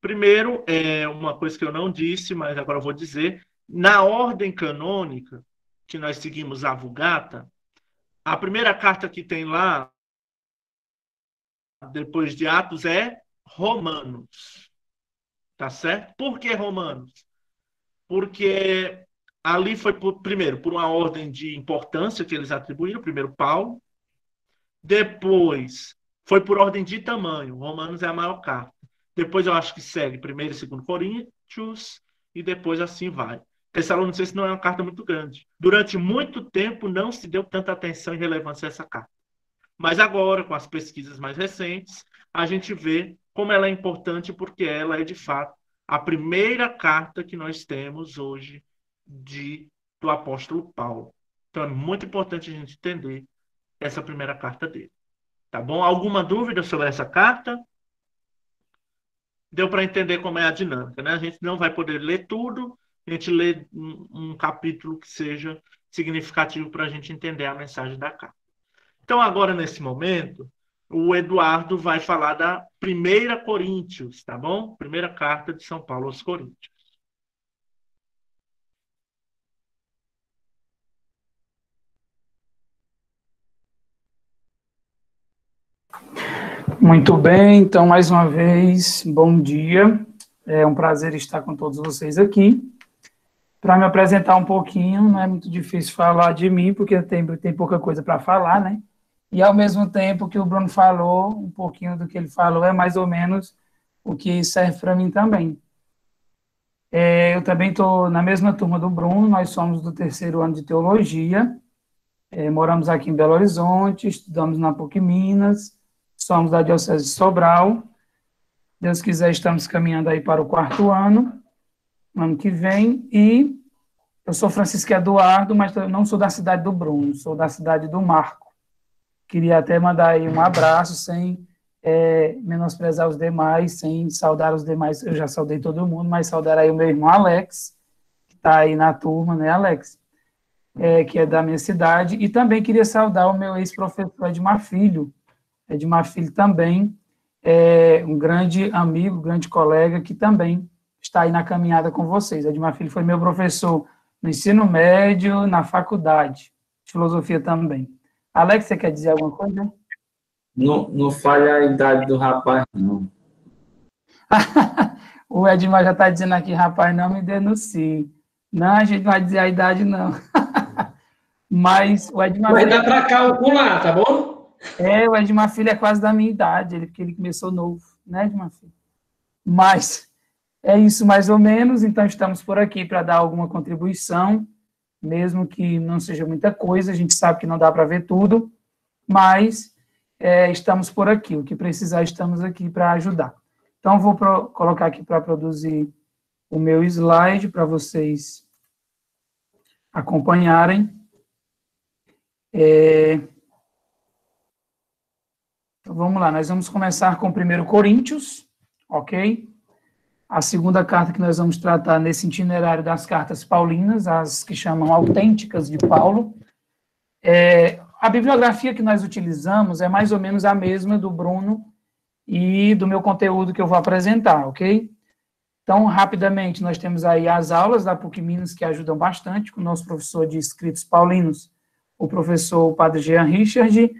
Primeiro, é uma coisa que eu não disse, mas agora eu vou dizer. Na ordem canônica, que nós seguimos a Vulgata, a primeira carta que tem lá, depois de Atos, é Romanos. Tá certo? Por que Romanos? Porque ali foi, primeiro, por uma ordem de importância que eles atribuíram, primeiro Paulo, depois foi por ordem de tamanho, Romanos é a maior carta. Depois eu acho que segue 1º e 2º Coríntios, e depois assim vai. Tessalonicenses não é uma carta muito grande. Durante muito tempo não se deu tanta atenção e relevância a essa carta. Mas agora, com as pesquisas mais recentes, a gente vê como ela é importante, porque ela é, de fato, a primeira carta que nós temos hoje do apóstolo Paulo. Então é muito importante a gente entender essa primeira carta dele. Tá bom? Alguma dúvida sobre essa carta? Deu para entender como é a dinâmica, né? A gente não vai poder ler tudo, a gente lê um capítulo que seja significativo para a gente entender a mensagem da carta. Então, agora, nesse momento, o Eduardo vai falar da 1 Coríntios, tá bom? Primeira carta de São Paulo aos Coríntios. Muito bem, então, mais uma vez, bom dia. É um prazer estar com todos vocês aqui. Para me apresentar um pouquinho, não é muito difícil falar de mim, porque tem pouca coisa para falar, né? E, ao mesmo tempo que o Bruno falou, um pouquinho do que ele falou é mais ou menos o que serve para mim também. Eu também estou na mesma turma do Bruno, nós somos do 3º ano de Teologia, moramos aqui em Belo Horizonte, estudamos na PUC Minas, somos da Diocese de Sobral. Deus quiser, estamos caminhando aí para o 4º ano que vem, e eu sou Francisco Eduardo, mas eu não sou da cidade do Bruno, sou da cidade do Marco. Queria até mandar aí um abraço, sem menosprezar os demais, sem saudar os demais, eu já saudei todo mundo, mas saudar aí o meu irmão Alex, que está aí na turma, né, Alex? Que é da minha cidade, e também queria saudar o meu ex-professor Edmar Filho. Edmar Filho também é um grande amigo, grande colega, que também está aí na caminhada com vocês. Edmar Filho foi meu professor no ensino médio, na faculdade, de filosofia também. Alex, você quer dizer alguma coisa? Não falha a idade do rapaz, não. O Edmar já está dizendo aqui, rapaz, não me denuncie. Não, a gente não vai dizer a idade, não. Mas o Edmar... Mas dá para calcular, tá bom? O Edmar Filho é quase da minha idade, porque ele começou novo, né, Edmar Filho? Mas é isso mais ou menos, então estamos por aqui para dar alguma contribuição, mesmo que não seja muita coisa, a gente sabe que não dá para ver tudo, mas estamos por aqui, o que precisar estamos aqui para ajudar. Então vou colocar aqui para produzir o meu slide para vocês acompanharem. Então, vamos lá, nós vamos começar com 1 Coríntios, ok? A segunda carta que nós vamos tratar nesse itinerário das cartas paulinas, as que chamam autênticas de Paulo. A bibliografia que nós utilizamos é mais ou menos a mesma do Bruno e do meu conteúdo que eu vou apresentar, ok? Então, rapidamente, nós temos aí as aulas da PUC Minas que ajudam bastante com o nosso professor de escritos paulinos, o professor o Padre Jean Richard.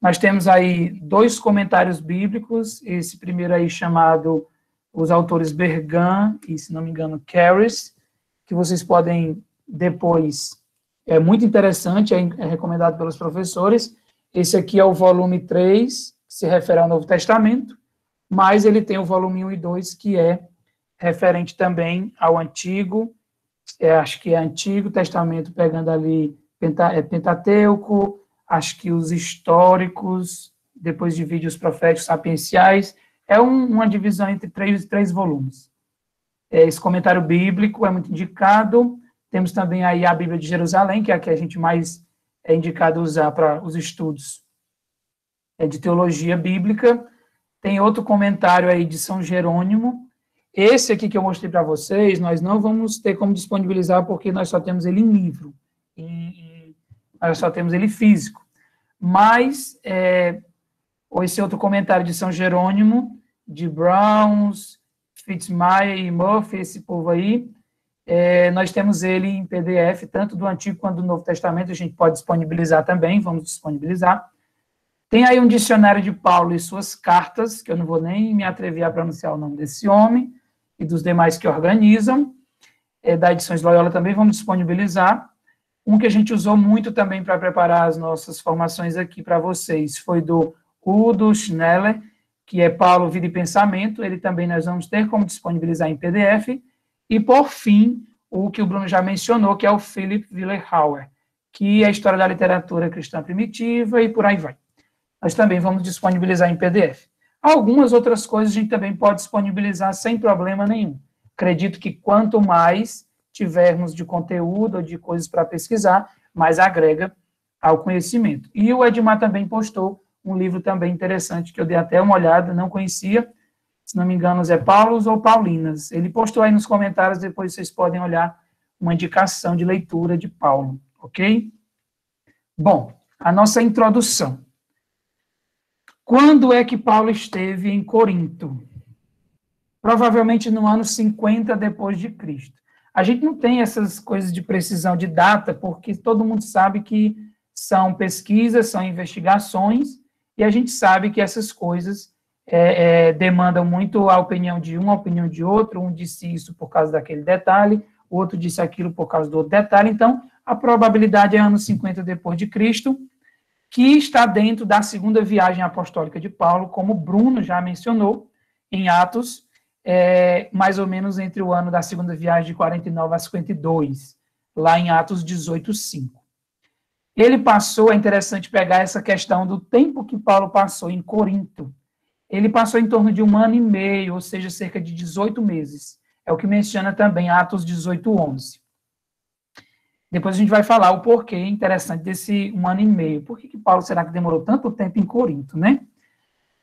Nós temos aí 2 comentários bíblicos, esse primeiro aí chamado Os Autores Bergan e, se não me engano, Caris, que vocês podem depois, é muito interessante, é recomendado pelos professores. Esse aqui é o volume 3, que se refere ao Novo Testamento, mas ele tem o volume 1 e 2, que é referente também ao Antigo, acho que é Antigo Testamento, pegando ali Pentateuco, acho que os históricos, depois divide os proféticos sapienciais, é uma divisão entre três volumes. Esse comentário bíblico é muito indicado. Temos também aí a Bíblia de Jerusalém, que é a que a gente mais é indicado usar para os estudos de teologia bíblica. Tem outro comentário aí de São Jerônimo. Esse aqui que eu mostrei para vocês, nós não vamos ter como disponibilizar, porque nós só temos ele em livro, e nós só temos ele físico. Mas, esse outro comentário de São Jerônimo, de Browns, Fitzmyer e Murphy, esse povo aí, nós temos ele em PDF, tanto do Antigo quanto do Novo Testamento, a gente pode disponibilizar também, vamos disponibilizar. Tem aí um dicionário de Paulo e suas cartas, que eu não vou nem me atrever a pronunciar o nome desse homem, e dos demais que organizam, da Edições Loyola também vamos disponibilizar. Um que a gente usou muito também para preparar as nossas formações aqui para vocês foi do Udo Schneller, que é Paulo, Vida e Pensamento. Ele também nós vamos ter como disponibilizar em PDF. E, por fim, o que o Bruno já mencionou, que é o Philip Willer-Hauer, que é a História da Literatura Cristã Primitiva e por aí vai. Nós também vamos disponibilizar em PDF. Algumas outras coisas a gente também pode disponibilizar sem problema nenhum. Acredito que quanto mais tivermos de conteúdo ou de coisas para pesquisar, mais agrega ao conhecimento. E o Edmar também postou um livro também interessante, que eu dei até uma olhada, não conhecia, se não me engano, Zé Paulos ou Paulinas. Ele postou aí nos comentários, depois vocês podem olhar uma indicação de leitura de Paulo, ok? Bom, a nossa introdução. Quando é que Paulo esteve em Corinto? Provavelmente no ano 50 depois de Cristo. A gente não tem essas coisas de precisão de data, porque todo mundo sabe que são pesquisas, são investigações, e a gente sabe que essas coisas demandam muito a opinião de um, a opinião de outro. Um disse isso por causa daquele detalhe, o outro disse aquilo por causa do outro detalhe. Então, a probabilidade é anos 50 depois de Cristo, que está dentro da segunda viagem apostólica de Paulo, como Bruno já mencionou, em Atos, mais ou menos entre o ano da segunda viagem de 49 a 52, lá em Atos 18:5. Ele passou, é interessante pegar essa questão do tempo que Paulo passou em Corinto. Ele passou em torno de 1 ano e meio, ou seja, cerca de 18 meses. É o que menciona também Atos 18:11. Depois a gente vai falar o porquê interessante desse 1 ano e meio. Por que Paulo será que demorou tanto tempo em Corinto, né?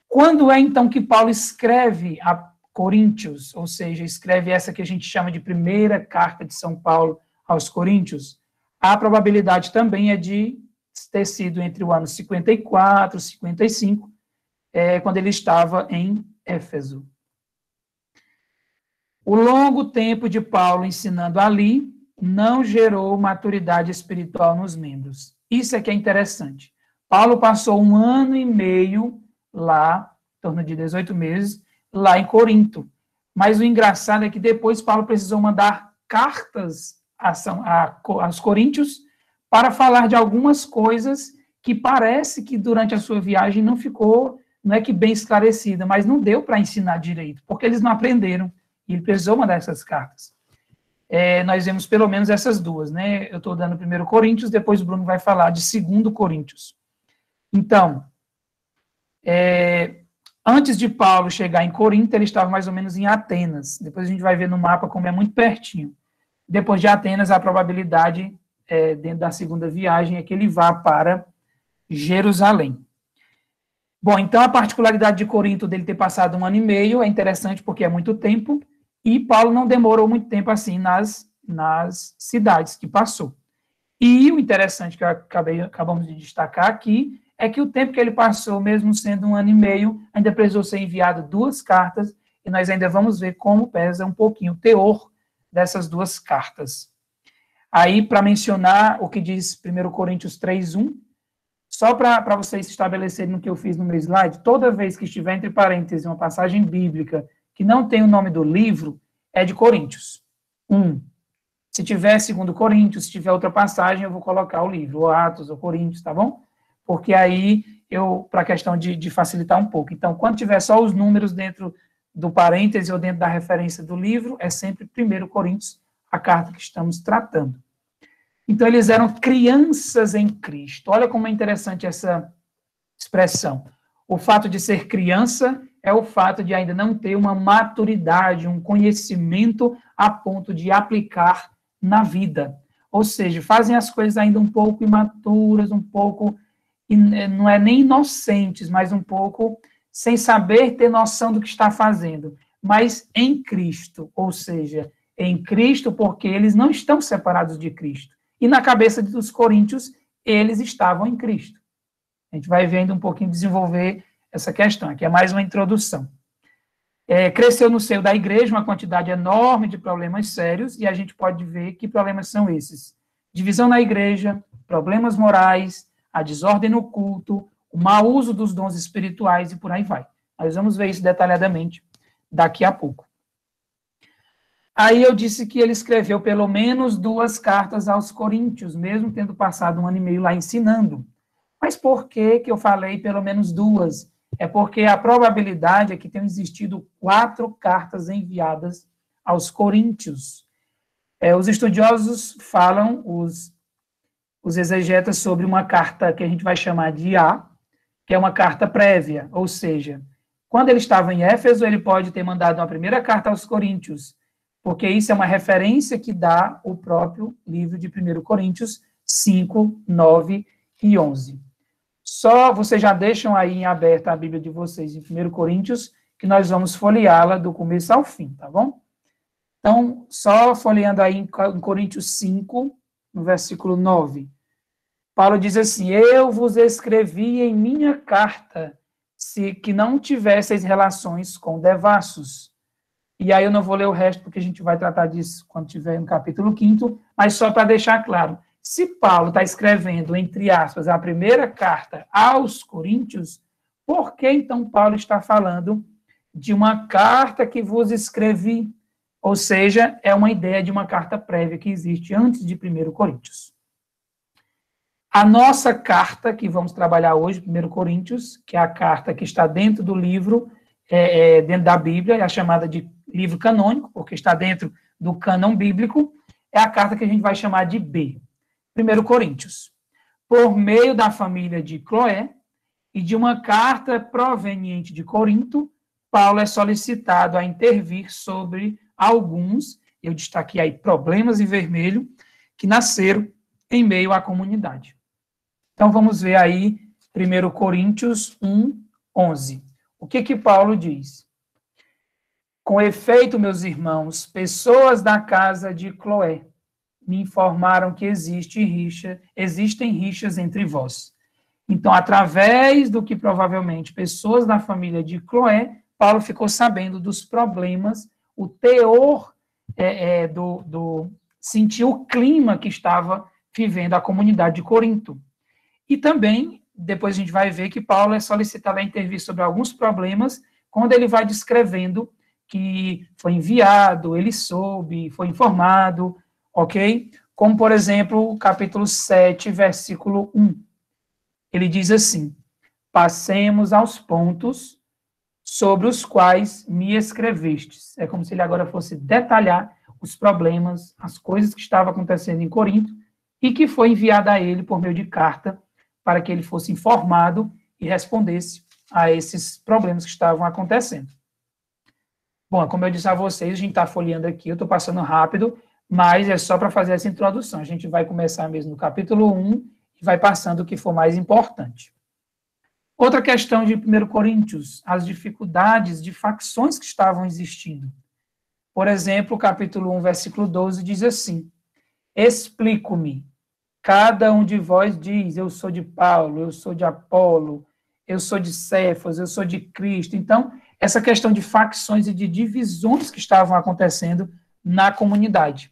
Quando é, então, que Paulo escreve a Coríntios, ou seja, escreve essa que a gente chama de primeira carta de São Paulo aos Coríntios? A probabilidade também é de ter sido entre o ano 54 e 55, quando ele estava em Éfeso. O longo tempo de Paulo ensinando ali não gerou maturidade espiritual nos membros. Isso é que é interessante. Paulo passou 1 ano e meio lá, em torno de 18 meses, lá em Corinto. Mas o engraçado é que depois Paulo precisou mandar cartas aos coríntios para falar de algumas coisas que parece que durante a sua viagem não ficou, não é que bem esclarecida, mas não deu para ensinar direito, porque eles não aprenderam, e ele precisou mandar essas cartas. Nós vemos pelo menos essas duas, né? Eu estou dando 1 Coríntios, depois o Bruno vai falar de 2 Coríntios. Então, Antes de Paulo chegar em Corinto, ele estava mais ou menos em Atenas. Depois a gente vai ver no mapa como é muito pertinho. Depois de Atenas, a probabilidade, dentro da segunda viagem, é que ele vá para Jerusalém. Bom, então a particularidade de Corinto dele ter passado 1 ano e meio é interessante porque é muito tempo, e Paulo não demorou muito tempo assim nas cidades que passou. E o interessante que acabamos de destacar aqui é que o tempo que ele passou, mesmo sendo 1 ano e meio, ainda precisou ser enviado 2 cartas, e nós ainda vamos ver como pesa um pouquinho o teor dessas 2 cartas. Aí, para mencionar o que diz 1 Coríntios 3:1, só para vocês estabelecerem no que eu fiz no meu slide, toda vez que estiver entre parênteses uma passagem bíblica que não tem o nome do livro, é de Coríntios 1. Se tiver 2 Coríntios, se tiver outra passagem, eu vou colocar o livro, ou Atos, ou Coríntios, tá bom? Porque aí, para a questão de facilitar um pouco. Então, quando tiver só os números dentro do parêntese ou dentro da referência do livro, é sempre 1 Coríntios, a carta que estamos tratando. Então, eles eram crianças em Cristo. Olha como é interessante essa expressão. O fato de ser criança é o fato de ainda não ter uma maturidade, um conhecimento a ponto de aplicar na vida. Ou seja, fazem as coisas ainda um pouco imaturas, um pouco, não é nem inocentes, mas um pouco sem saber ter noção do que está fazendo. Mas em Cristo, ou seja, em Cristo porque eles não estão separados de Cristo. E na cabeça dos coríntios, eles estavam em Cristo. A gente vai vendo um pouquinho desenvolver essa questão. Aqui é mais uma introdução. Cresceu no seio da igreja uma quantidade enorme de problemas sérios, e a gente pode ver que problemas são esses. Divisão na igreja, problemas morais, a desordem no culto, o mau uso dos dons espirituais e por aí vai. Nós vamos ver isso detalhadamente daqui a pouco. Aí eu disse que ele escreveu pelo menos 2 cartas aos coríntios, mesmo tendo passado 1 ano e meio lá ensinando. Mas por que eu falei pelo menos 2? É porque a probabilidade é que tenham existido 4 cartas enviadas aos coríntios. Os estudiosos falam, os exegetas, sobre uma carta que a gente vai chamar de A, que é uma carta prévia, ou seja, quando ele estava em Éfeso, ele pode ter mandado uma primeira carta aos coríntios, porque isso é uma referência que dá o próprio livro de 1 Coríntios 5, 9 e 11. Só vocês já deixam aí em aberta a Bíblia de vocês em 1 Coríntios, que nós vamos folheá-la do começo ao fim, tá bom? Então, só folheando aí em Coríntios 5, no versículo 9. Paulo diz assim: eu vos escrevi em minha carta, que não tivesseis relações com devassos. E aí eu não vou ler o resto, porque a gente vai tratar disso quando tiver no capítulo 5º, mas só para deixar claro, se Paulo está escrevendo, entre aspas, a primeira carta aos coríntios, por que então Paulo está falando de uma carta que vos escrevi? Ou seja, é uma ideia de uma carta prévia que existe antes de 1 Coríntios. A nossa carta, que vamos trabalhar hoje, 1 Coríntios, que é a carta que está dentro do livro, dentro da Bíblia, é a chamada de livro canônico, porque está dentro do cânon bíblico, é a carta que a gente vai chamar de B. 1 Coríntios. Por meio da família de Cloé e de uma carta proveniente de Corinto, Paulo é solicitado a intervir sobre alguns, eu destaquei aí problemas em vermelho, que nasceram em meio à comunidade. Então, vamos ver aí 1 Coríntios 1, 11. O que Paulo diz? Com efeito, meus irmãos, pessoas da casa de Cloé me informaram que existem rixas entre vós. Então, através do que provavelmente pessoas da família de Cloé, Paulo ficou sabendo dos problemas, o teor sentiu o clima que estava vivendo a comunidade de Corinto. E também, depois a gente vai ver que Paulo é solicitado a intervir sobre alguns problemas, quando ele vai descrevendo que foi enviado, ele soube, foi informado, ok? Como, por exemplo, o capítulo 7, versículo 1. Ele diz assim: passemos aos pontos sobre os quais me escrevestes. É como se ele agora fosse detalhar os problemas, as coisas que estavam acontecendo em Corinto, e que foi enviada a ele por meio de carta, para que ele fosse informado e respondesse a esses problemas que estavam acontecendo. Bom, como eu disse a vocês, a gente está folheando aqui, eu estou passando rápido, mas é só para fazer essa introdução. A gente vai começar mesmo no capítulo 1 e vai passando o que for mais importante. Outra questão de 1 Coríntios, as dificuldades de facções que estavam existindo. Por exemplo, o capítulo 1, versículo 12, diz assim: explico-me. Cada um de vós diz, eu sou de Paulo, eu sou de Apolo, eu sou de Cefas, eu sou de Cristo. Então, essa questão de facções e de divisões que estavam acontecendo na comunidade.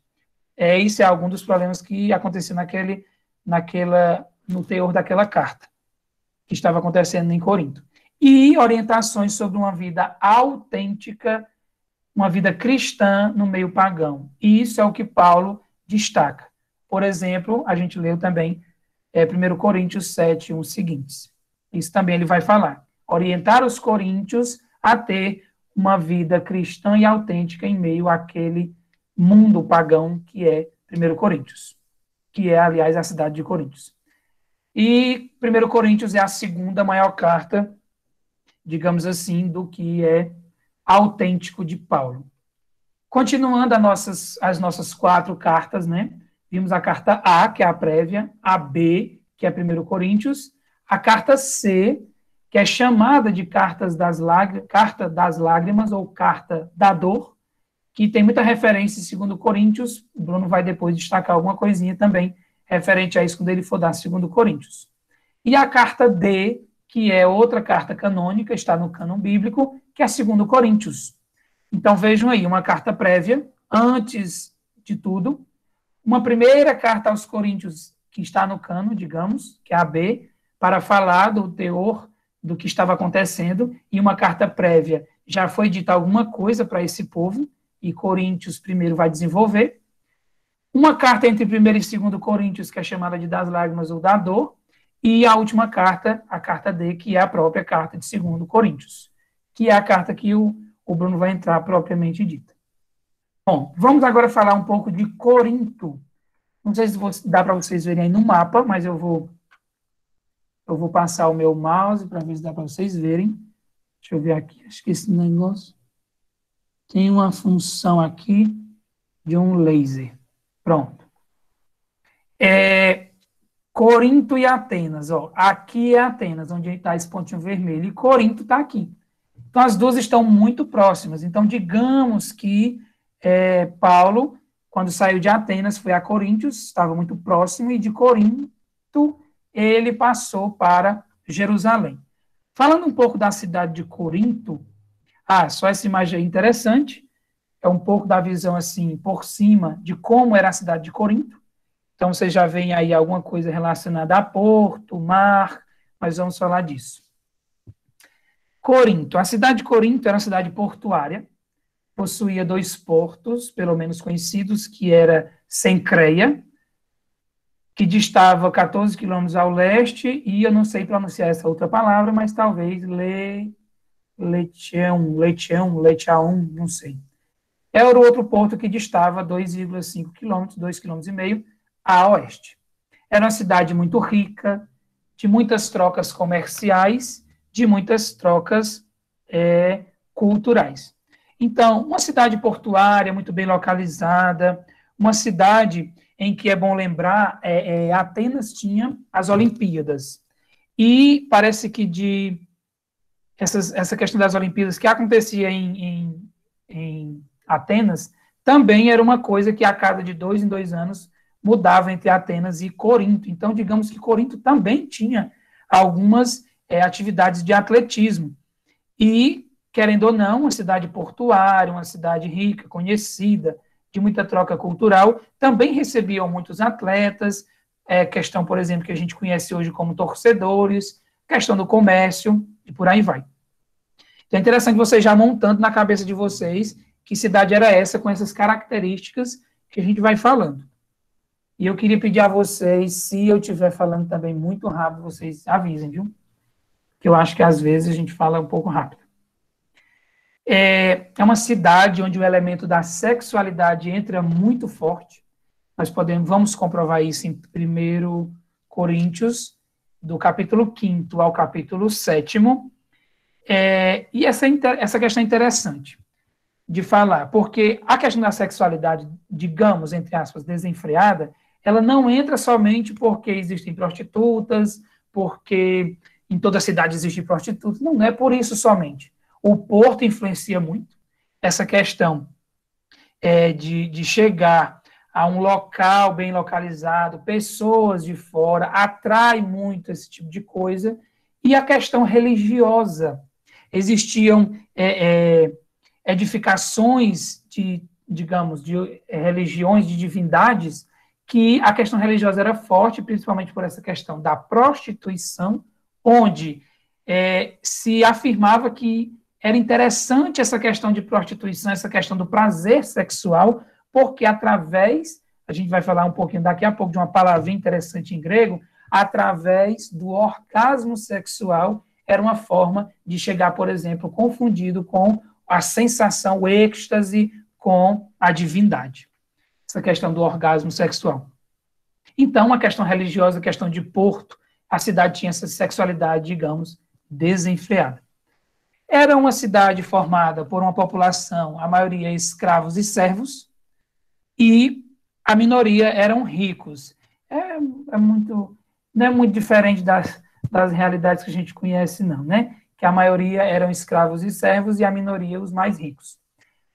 Isso é algum dos problemas que aconteceu no teor daquela carta, que estava acontecendo em Corinto. E orientações sobre uma vida autêntica, uma vida cristã no meio pagão. E isso é o que Paulo destaca. Por exemplo, a gente leu também 1 Coríntios 7, 1 seguintes. Isso também ele vai falar. Orientar os coríntios a ter uma vida cristã e autêntica em meio àquele mundo pagão que é 1 Coríntios, que é, aliás, a cidade de Coríntios. E 1 Coríntios é a segunda maior carta, digamos assim, do que é autêntico de Paulo. Continuando as nossas 4 cartas, né? Vimos a carta A, que é a prévia, a B, que é 1 Coríntios, a carta C, que é chamada de carta das lágrimas ou carta da dor, que tem muita referência em 2 Coríntios. O Bruno vai depois destacar alguma coisinha também referente a isso quando ele for dar 2 Coríntios. E a carta D, que é outra carta canônica, está no cânon bíblico, que é 2 Coríntios. Então vejam aí, uma carta prévia, antes de tudo, uma primeira carta aos Coríntios que está no cânon, digamos, que é a B, para falar do teor do que estava acontecendo, e uma carta prévia, já foi dita alguma coisa para esse povo, e Coríntios primeiro vai desenvolver. Uma carta entre 1 e 2 Coríntios, que é chamada de das lágrimas ou da dor, e a última carta, a carta D, que é a própria carta de 2 Coríntios, que é a carta que o Bruno vai entrar propriamente dita. Bom, vamos agora falar um pouco de Corinto. Não sei se dá para vocês verem aí no mapa, mas eu vou passar o meu mouse para ver se dá para vocês verem. Deixa eu ver aqui, acho que esse negócio tem uma função aqui de um laser. Pronto. Corinto e Atenas. Ó. Aqui é Atenas, onde está esse pontinho vermelho, e Corinto está aqui. Então, as duas estão muito próximas. Então, digamos que Paulo, quando saiu de Atenas, foi a Coríntios, estava muito próximo, e de Corinto ele passou para Jerusalém. Falando um pouco da cidade de Corinto, só essa imagem aí interessante, é um pouco da visão, assim, por cima, de como era a cidade de Corinto. Então, vocês já veem aí alguma coisa relacionada a porto, mar, mas vamos falar disso. Corinto. A cidade de Corinto era uma cidade portuária, possuía 2 portos, pelo menos conhecidos, que era Cencreia, que distava 14 quilômetros ao leste, e eu não sei pronunciar essa outra palavra, mas talvez Leiteão, não sei. Era o outro porto que distava 2,5 quilômetros, 2,5 km a oeste. Era uma cidade muito rica, de muitas trocas comerciais, de muitas trocas culturais. Então, uma cidade portuária, muito bem localizada, uma cidade em que é bom lembrar, Atenas tinha as Olimpíadas. E parece que essa questão das Olimpíadas que acontecia em Atenas, também era uma coisa que a cada de 2 em 2 anos mudava entre Atenas e Corinto. Então, digamos que Corinto também tinha algumas atividades de atletismo. E, querendo ou não, uma cidade portuária, uma cidade rica, conhecida, de muita troca cultural, também recebiam muitos atletas, questão, por exemplo, que a gente conhece hoje como torcedores, questão do comércio, e por aí vai. Então, é interessante vocês já montando na cabeça de vocês que cidade era essa, com essas características que a gente vai falando. E eu queria pedir a vocês, se eu estiver falando também muito rápido, vocês avisem, viu? Que eu acho que às vezes a gente fala um pouco rápido. É uma cidade onde o elemento da sexualidade entra muito forte. Vamos comprovar isso em 1 Coríntios, do capítulo 5º ao capítulo 7º. E essa questão é interessante de falar, porque a questão da sexualidade, digamos, entre aspas, desenfreada, ela não entra somente porque existem prostitutas, porque em toda a cidade existem prostitutas, não é por isso somente. O porto influencia muito essa questão de chegar a um local bem localizado, pessoas de fora, atrai muito esse tipo de coisa, e a questão religiosa. Existiam edificações digamos, de religiões, de divindades, que a questão religiosa era forte, principalmente por essa questão da prostituição, onde se afirmava que era interessante essa questão de prostituição, essa questão do prazer sexual, porque através, a gente vai falar um pouquinho daqui a pouco de uma palavrinha interessante em grego, através do orgasmo sexual, era uma forma de chegar, por exemplo, confundido com a sensação, o êxtase com a divindade. Essa questão do orgasmo sexual. Então, a questão religiosa, a questão de porto, a cidade tinha essa sexualidade, digamos, desenfreada. Era uma cidade formada por uma população, a maioria escravos e servos, e a minoria eram ricos. Não é muito diferente das realidades que a gente conhece, não, né? Que a maioria eram escravos e servos e a minoria os mais ricos.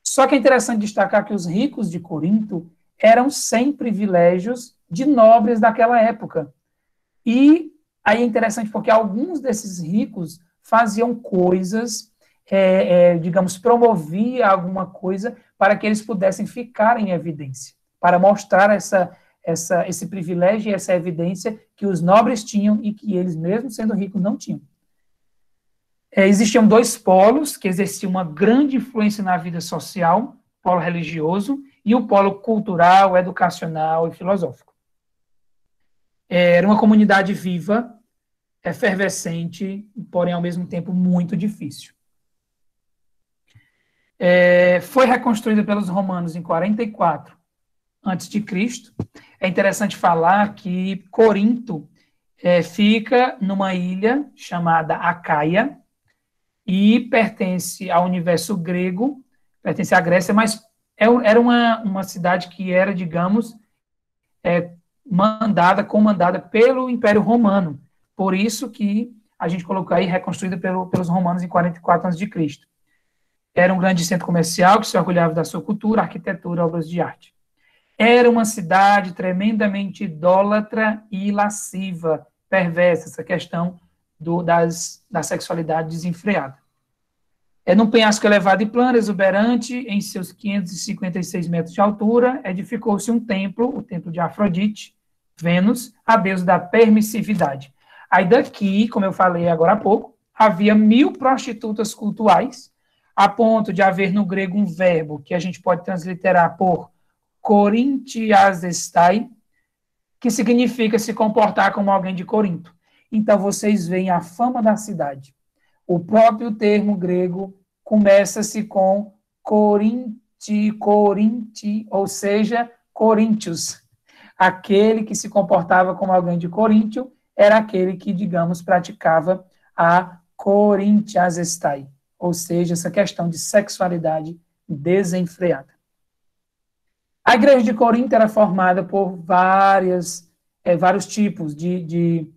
Só que é interessante destacar que os ricos de Corinto eram sem privilégios de nobres daquela época. E aí é interessante porque alguns desses ricos faziam coisas, digamos, promovia alguma coisa para que eles pudessem ficar em evidência, para mostrar esse privilégio e essa evidência que os nobres tinham e que eles, mesmo sendo ricos, não tinham. Existiam dois polos que exerciam uma grande influência na vida social, o polo religioso e o polo cultural, educacional e filosófico. Era uma comunidade viva, efervescente, porém, ao mesmo tempo, muito difícil. Foi reconstruída pelos romanos em 44 a.C. É interessante falar que Corinto fica numa ilha chamada Acaia e pertence ao universo grego, pertence à Grécia, mas era uma cidade que era, digamos, comandada pelo Império Romano. Por isso que a gente colocou aí reconstruída pelos romanos em 44 a.C. Era um grande centro comercial que se orgulhava da sua cultura, arquitetura, obras de arte. Era uma cidade tremendamente idólatra e lasciva, perversa, essa questão da sexualidade desenfreada. Num penhasco elevado e plano, exuberante, em seus 556 metros de altura, edificou-se um templo, o templo de Afrodite, Vênus, a deusa da permissividade. Aí daqui, como eu falei agora há pouco, havia 1000 prostitutas cultuais, a ponto de haver no grego um verbo que a gente pode transliterar por korintiasestai, que significa se comportar como alguém de Corinto. Então, vocês veem a fama da cidade. O próprio termo grego começa-se com corinti, ou seja, coríntios. Aquele que se comportava como alguém de Coríntio era aquele que, digamos, praticava a korintiasestai, ou seja, essa questão de sexualidade desenfreada. A igreja de Corinto era formada por vários tipos de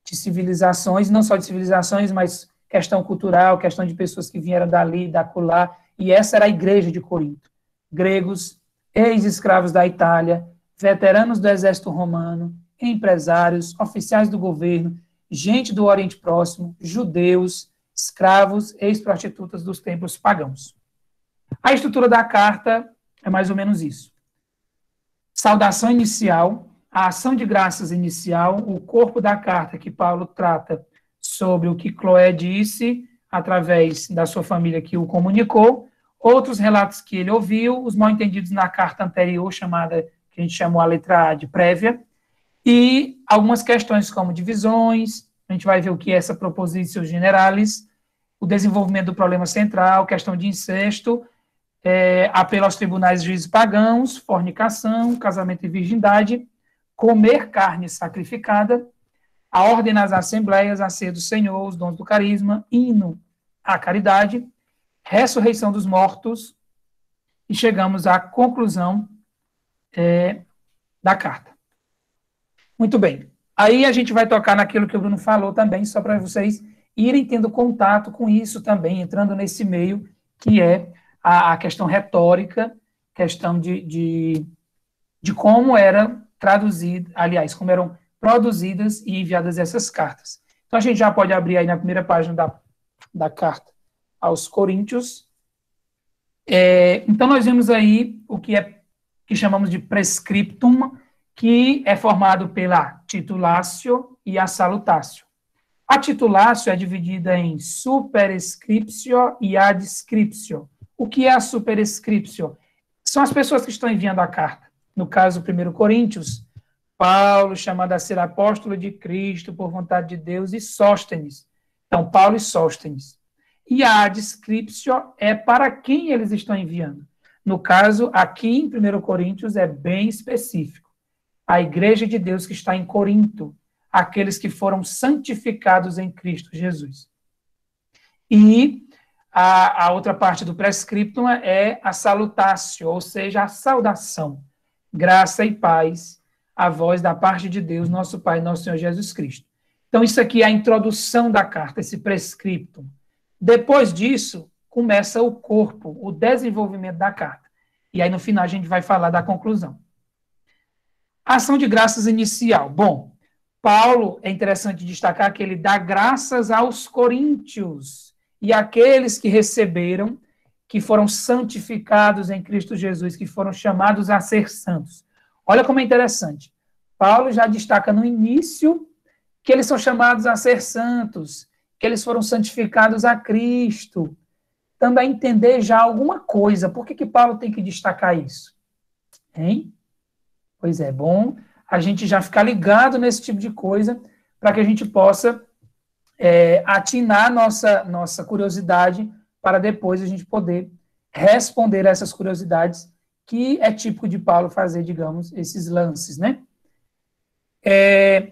civilizações, não só de civilizações, mas questão cultural, questão de pessoas que vieram dali, da acolá, e essa era a igreja de Corinto. Gregos, ex-escravos da Itália, veteranos do exército romano, empresários, oficiais do governo, gente do Oriente Próximo, judeus, escravos, ex-prostitutas dos templos pagãos. A estrutura da carta é mais ou menos isso. Saudação inicial, a ação de graças inicial, o corpo da carta que Paulo trata sobre o que Cloé disse, através da sua família que o comunicou, outros relatos que ele ouviu, os mal-entendidos na carta anterior, chamada, que a gente chamou a letra A de prévia, e algumas questões como divisões, a gente vai ver o que é essa propositio generalis, o desenvolvimento do problema central, questão de incesto, apelo aos tribunais e juízes pagãos, fornicação, casamento e virgindade, comer carne sacrificada, a ordem nas assembleias, a ceia do Senhor, os dons do carisma, hino a caridade, ressurreição dos mortos, e chegamos à conclusão da carta. Muito bem. Aí a gente vai tocar naquilo que o Bruno falou também, só para vocês irem tendo contato com isso também, entrando nesse meio, que é a questão retórica, questão de como era traduzida, aliás, como eram produzidas e enviadas essas cartas. Então, a gente já pode abrir aí na primeira página da carta aos Coríntios. Então, nós vimos aí o que chamamos de prescriptum, que é formado pela titulatio e a salutatio. A titulatio é dividida em superscriptio e adscriptio. O que é a superscriptio? São as pessoas que estão enviando a carta. No caso, 1 Coríntios, Paulo, chamado a ser apóstolo de Cristo por vontade de Deus, e Sóstenes. Então, Paulo e Sóstenes. E a adscriptio é para quem eles estão enviando. No caso, aqui em 1 Coríntios, é bem específico. A igreja de Deus que está em Corinto, aqueles que foram santificados em Cristo Jesus. E a outra parte do prescriptum é a salutatio, ou seja, a saudação. Graça e paz a vós da parte de Deus, nosso Pai, nosso Senhor Jesus Cristo. Então, isso aqui é a introdução da carta, esse prescriptum. Depois disso, começa o corpo, o desenvolvimento da carta. E aí, no final, a gente vai falar da conclusão. Ação de graças inicial. Bom, Paulo, é interessante destacar que ele dá graças aos coríntios e àqueles que receberam, que foram santificados em Cristo Jesus, que foram chamados a ser santos. Olha como é interessante. Paulo já destaca no início que eles são chamados a ser santos, que eles foram santificados a Cristo. Também entender já alguma coisa. Por que Paulo tem que destacar isso? Hein? Pois é, bom a gente já ficar ligado nesse tipo de coisa para que a gente possa atinar nossa curiosidade para depois a gente poder responder a essas curiosidades que é típico de Paulo fazer, digamos, esses lances, né?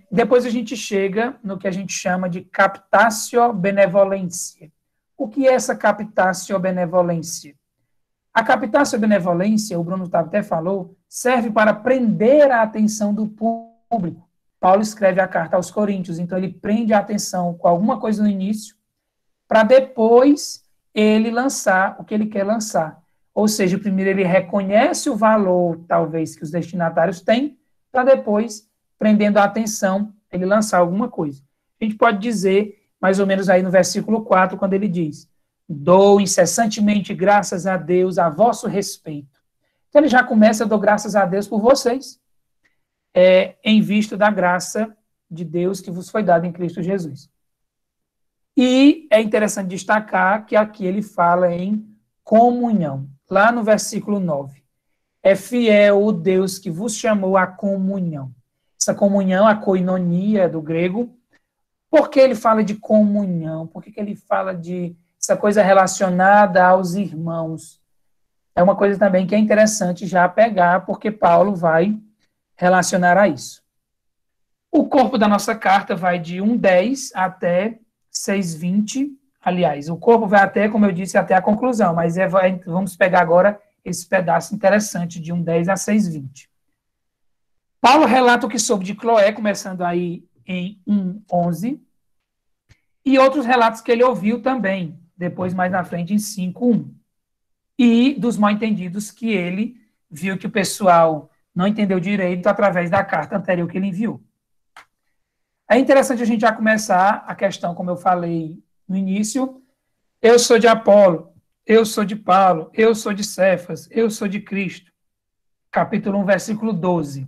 Depois a gente chega no que a gente chama de captatio benevolência. O que é essa captatio benevolência? A captatio benevolência, o Bruno até falou, serve para prender a atenção do público. Paulo escreve a carta aos Coríntios, então ele prende a atenção com alguma coisa no início, para depois ele lançar o que ele quer lançar. Ou seja, primeiro ele reconhece o valor, talvez, que os destinatários têm, para depois, prendendo a atenção, ele lançar alguma coisa. A gente pode dizer, mais ou menos aí no versículo 4, quando ele diz: dou incessantemente graças a Deus a vosso respeito. Então ele já começa, dou graças a Deus por vocês, em vista da graça de Deus que vos foi dada em Cristo Jesus. E é interessante destacar que aqui ele fala em comunhão. Lá no versículo 9. É fiel o Deus que vos chamou à comunhão. Essa comunhão, a koinonia do grego. Por que ele fala de comunhão? Por que ele fala de essa coisa relacionada aos irmãos? É uma coisa também que é interessante já pegar, porque Paulo vai relacionar a isso. O corpo da nossa carta vai de 1:10 até 6:20. Aliás, o corpo vai até, como eu disse, até a conclusão, mas vamos pegar agora esse pedaço interessante de 1:10 a 6:20. Paulo relata o que soube de Cloé, começando aí em 1:11, e outros relatos que ele ouviu também, depois mais na frente em 5:1. E dos mal-entendidos que ele viu que o pessoal não entendeu direito através da carta anterior que ele enviou. É interessante a gente já começar a questão, como eu falei no início: eu sou de Apolo, eu sou de Paulo, eu sou de Cefas, eu sou de Cristo. Capítulo 1, versículo 12.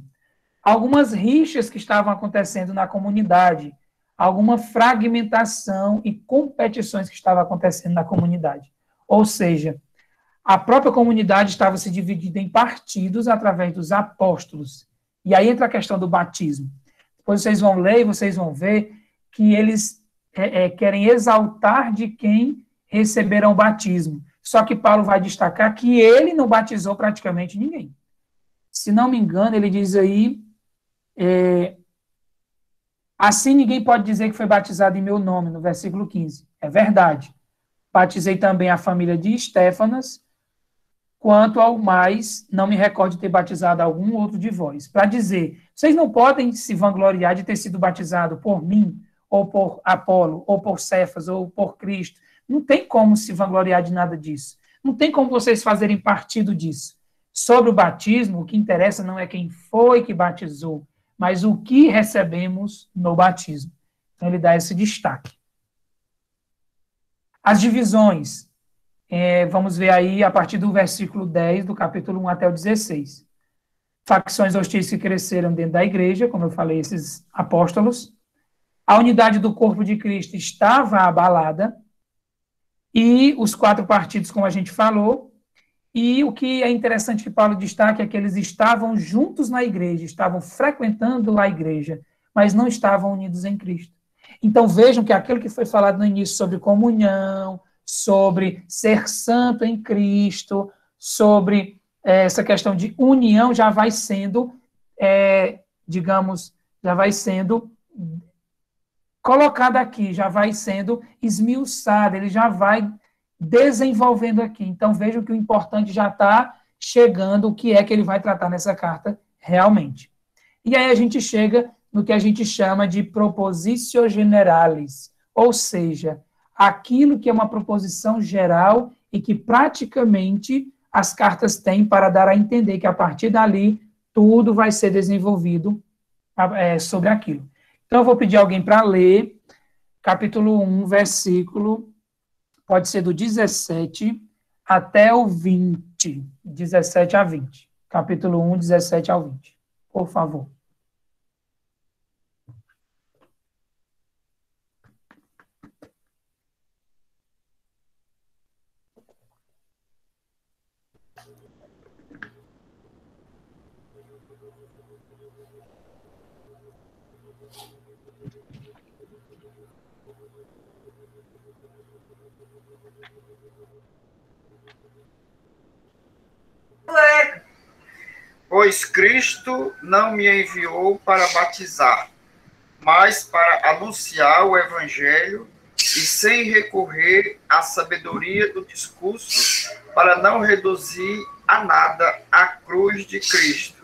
Algumas rixas que estavam acontecendo na comunidade, alguma fragmentação e competições que estavam acontecendo na comunidade. Ou seja, a própria comunidade estava se dividida em partidos através dos apóstolos. E aí entra a questão do batismo. Depois vocês vão ler e vocês vão ver que eles querem exaltar de quem receberam o batismo. Só que Paulo vai destacar que ele não batizou praticamente ninguém. Se não me engano, ele diz aí, assim ninguém pode dizer que foi batizado em meu nome, no versículo 15. É verdade. batizei também a família de Estéfanas, quanto ao mais, não me recordo de ter batizado algum outro de vós. Para dizer, vocês não podem se vangloriar de ter sido batizado por mim, ou por Apolo, ou por Cefas, ou por Cristo. Não tem como se vangloriar de nada disso. Não tem como vocês fazerem partido disso. Sobre o batismo, o que interessa não é quem foi que batizou, mas o que recebemos no batismo. Então, ele dá esse destaque. As divisões. Vamos ver aí a partir do versículo 10, do capítulo 1 até o 16. Facções hostis que cresceram dentro da igreja, como eu falei, esses apóstolos. A unidade do corpo de Cristo estava abalada. E os 4 partidos, como a gente falou. E o que é interessante que Paulo destaca é que eles estavam juntos na igreja, estavam frequentando a igreja, mas não estavam unidos em Cristo. Então vejam que aquilo que foi falado no início sobre comunhão, sobre ser santo em Cristo, sobre essa questão de união já vai sendo, já vai sendo colocada aqui, já vai sendo esmiuçada, ele já vai desenvolvendo aqui. Então vejam que o importante já está chegando, o que é que ele vai tratar nessa carta realmente. E aí a gente chega no que a gente chama de propositio generalis, ou seja, aquilo que é uma proposição geral e que praticamente as cartas têm para dar a entender que a partir dali tudo vai ser desenvolvido sobre aquilo. Então eu vou pedir alguém para ler capítulo 1, versículo, pode ser do 17 até o 20, 17 a 20. Capítulo 1, 17 ao 20. Por favor. Pois Cristo não me enviou para batizar, mas para anunciar o Evangelho e sem recorrer à sabedoria do discurso, para não reduzir a nada a cruz de Cristo.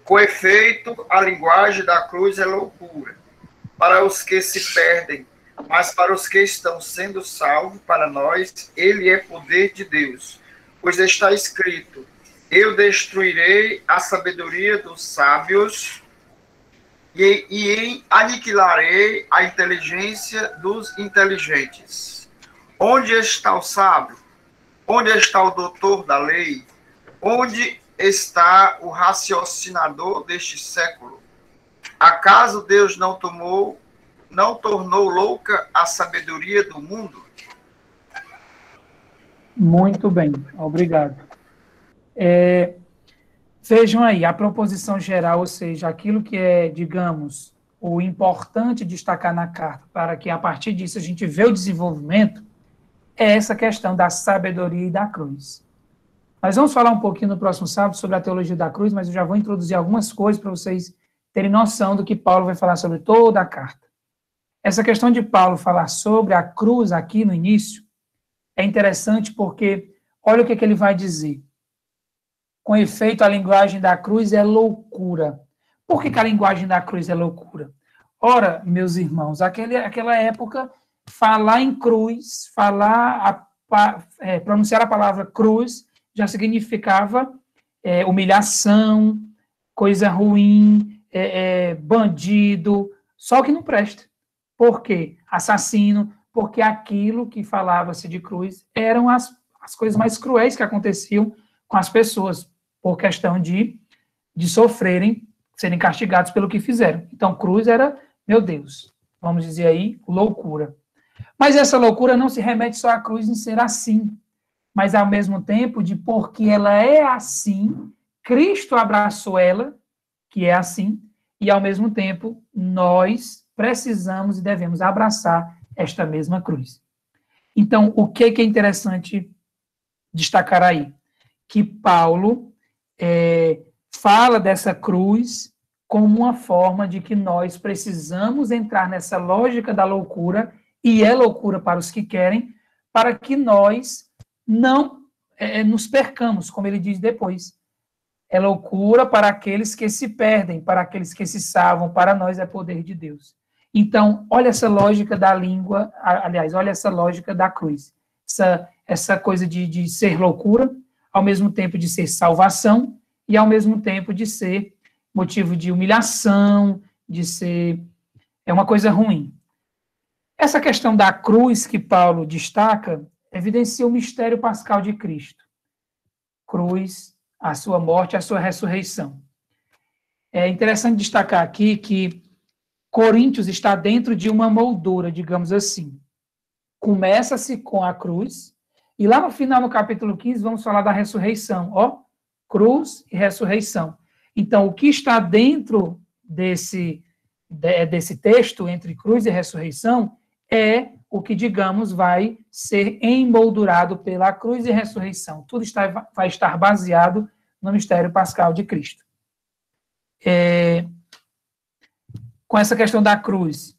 Com efeito, a linguagem da cruz é loucura para os que se perdem, mas para os que estão sendo salvos, para nós, ele é poder de Deus. Pois está escrito: eu destruirei a sabedoria dos sábios e aniquilarei a inteligência dos inteligentes. Onde está o sábio? Onde está o doutor da lei? Onde está o raciocinador deste século? Acaso Deus não tornou louca a sabedoria do mundo? Muito bem, obrigado. Vejam aí, a proposição geral, ou seja, aquilo que é, digamos, o importante destacar na carta, para que a partir disso a gente vê o desenvolvimento, é essa questão da sabedoria e da cruz. Nós vamos falar um pouquinho no próximo sábado sobre a teologia da cruz, mas eu já vou introduzir algumas coisas para vocês terem noção do que Paulo vai falar sobre toda a carta. Essa questão de Paulo falar sobre a cruz aqui no início é interessante porque, olha o que ele vai dizer. Com efeito, a linguagem da cruz é loucura. Por que a linguagem da cruz é loucura? Ora, meus irmãos, aquela época, falar em cruz, pronunciar a palavra cruz, já significava humilhação, coisa ruim, bandido, só que não presta. Por quê? Assassino, porque aquilo que falava-se de cruz eram as coisas mais cruéis que aconteciam com as pessoas, por questão de sofrerem, serem castigados pelo que fizeram. Então, cruz era, meu Deus, vamos dizer aí, loucura. Mas essa loucura não se remete só à cruz em ser assim, mas ao mesmo tempo de porque ela é assim, Cristo abraçou ela, que é assim, e ao mesmo tempo nós precisamos e devemos abraçar esta mesma cruz. Então, o que é interessante destacar aí? Que Paulo fala dessa cruz como uma forma de que nós precisamos entrar nessa lógica da loucura e é loucura para os que querem, para que nós não nos percamos, como ele diz depois. É loucura para aqueles que se perdem, para aqueles que se salvam, para nós é poder de Deus. Então, olha essa lógica da língua, aliás, olha essa lógica da cruz. Essa coisa de ser loucura, ao mesmo tempo de ser salvação, e ao mesmo tempo de ser motivo de humilhação, de ser... É uma coisa ruim. Essa questão da cruz que Paulo destaca evidencia o mistério pascal de Cristo. Cruz, a sua morte, a sua ressurreição. É interessante destacar aqui que Coríntios está dentro de uma moldura, digamos assim. Começa-se com a cruz, e lá no final, no capítulo 15, vamos falar da ressurreição. Ó, cruz e ressurreição. Então, o que está dentro desse texto, entre cruz e ressurreição, é o que, digamos, vai ser emoldurado pela cruz e ressurreição. Tudo vai estar baseado no mistério pascal de Cristo. Com essa questão da cruz,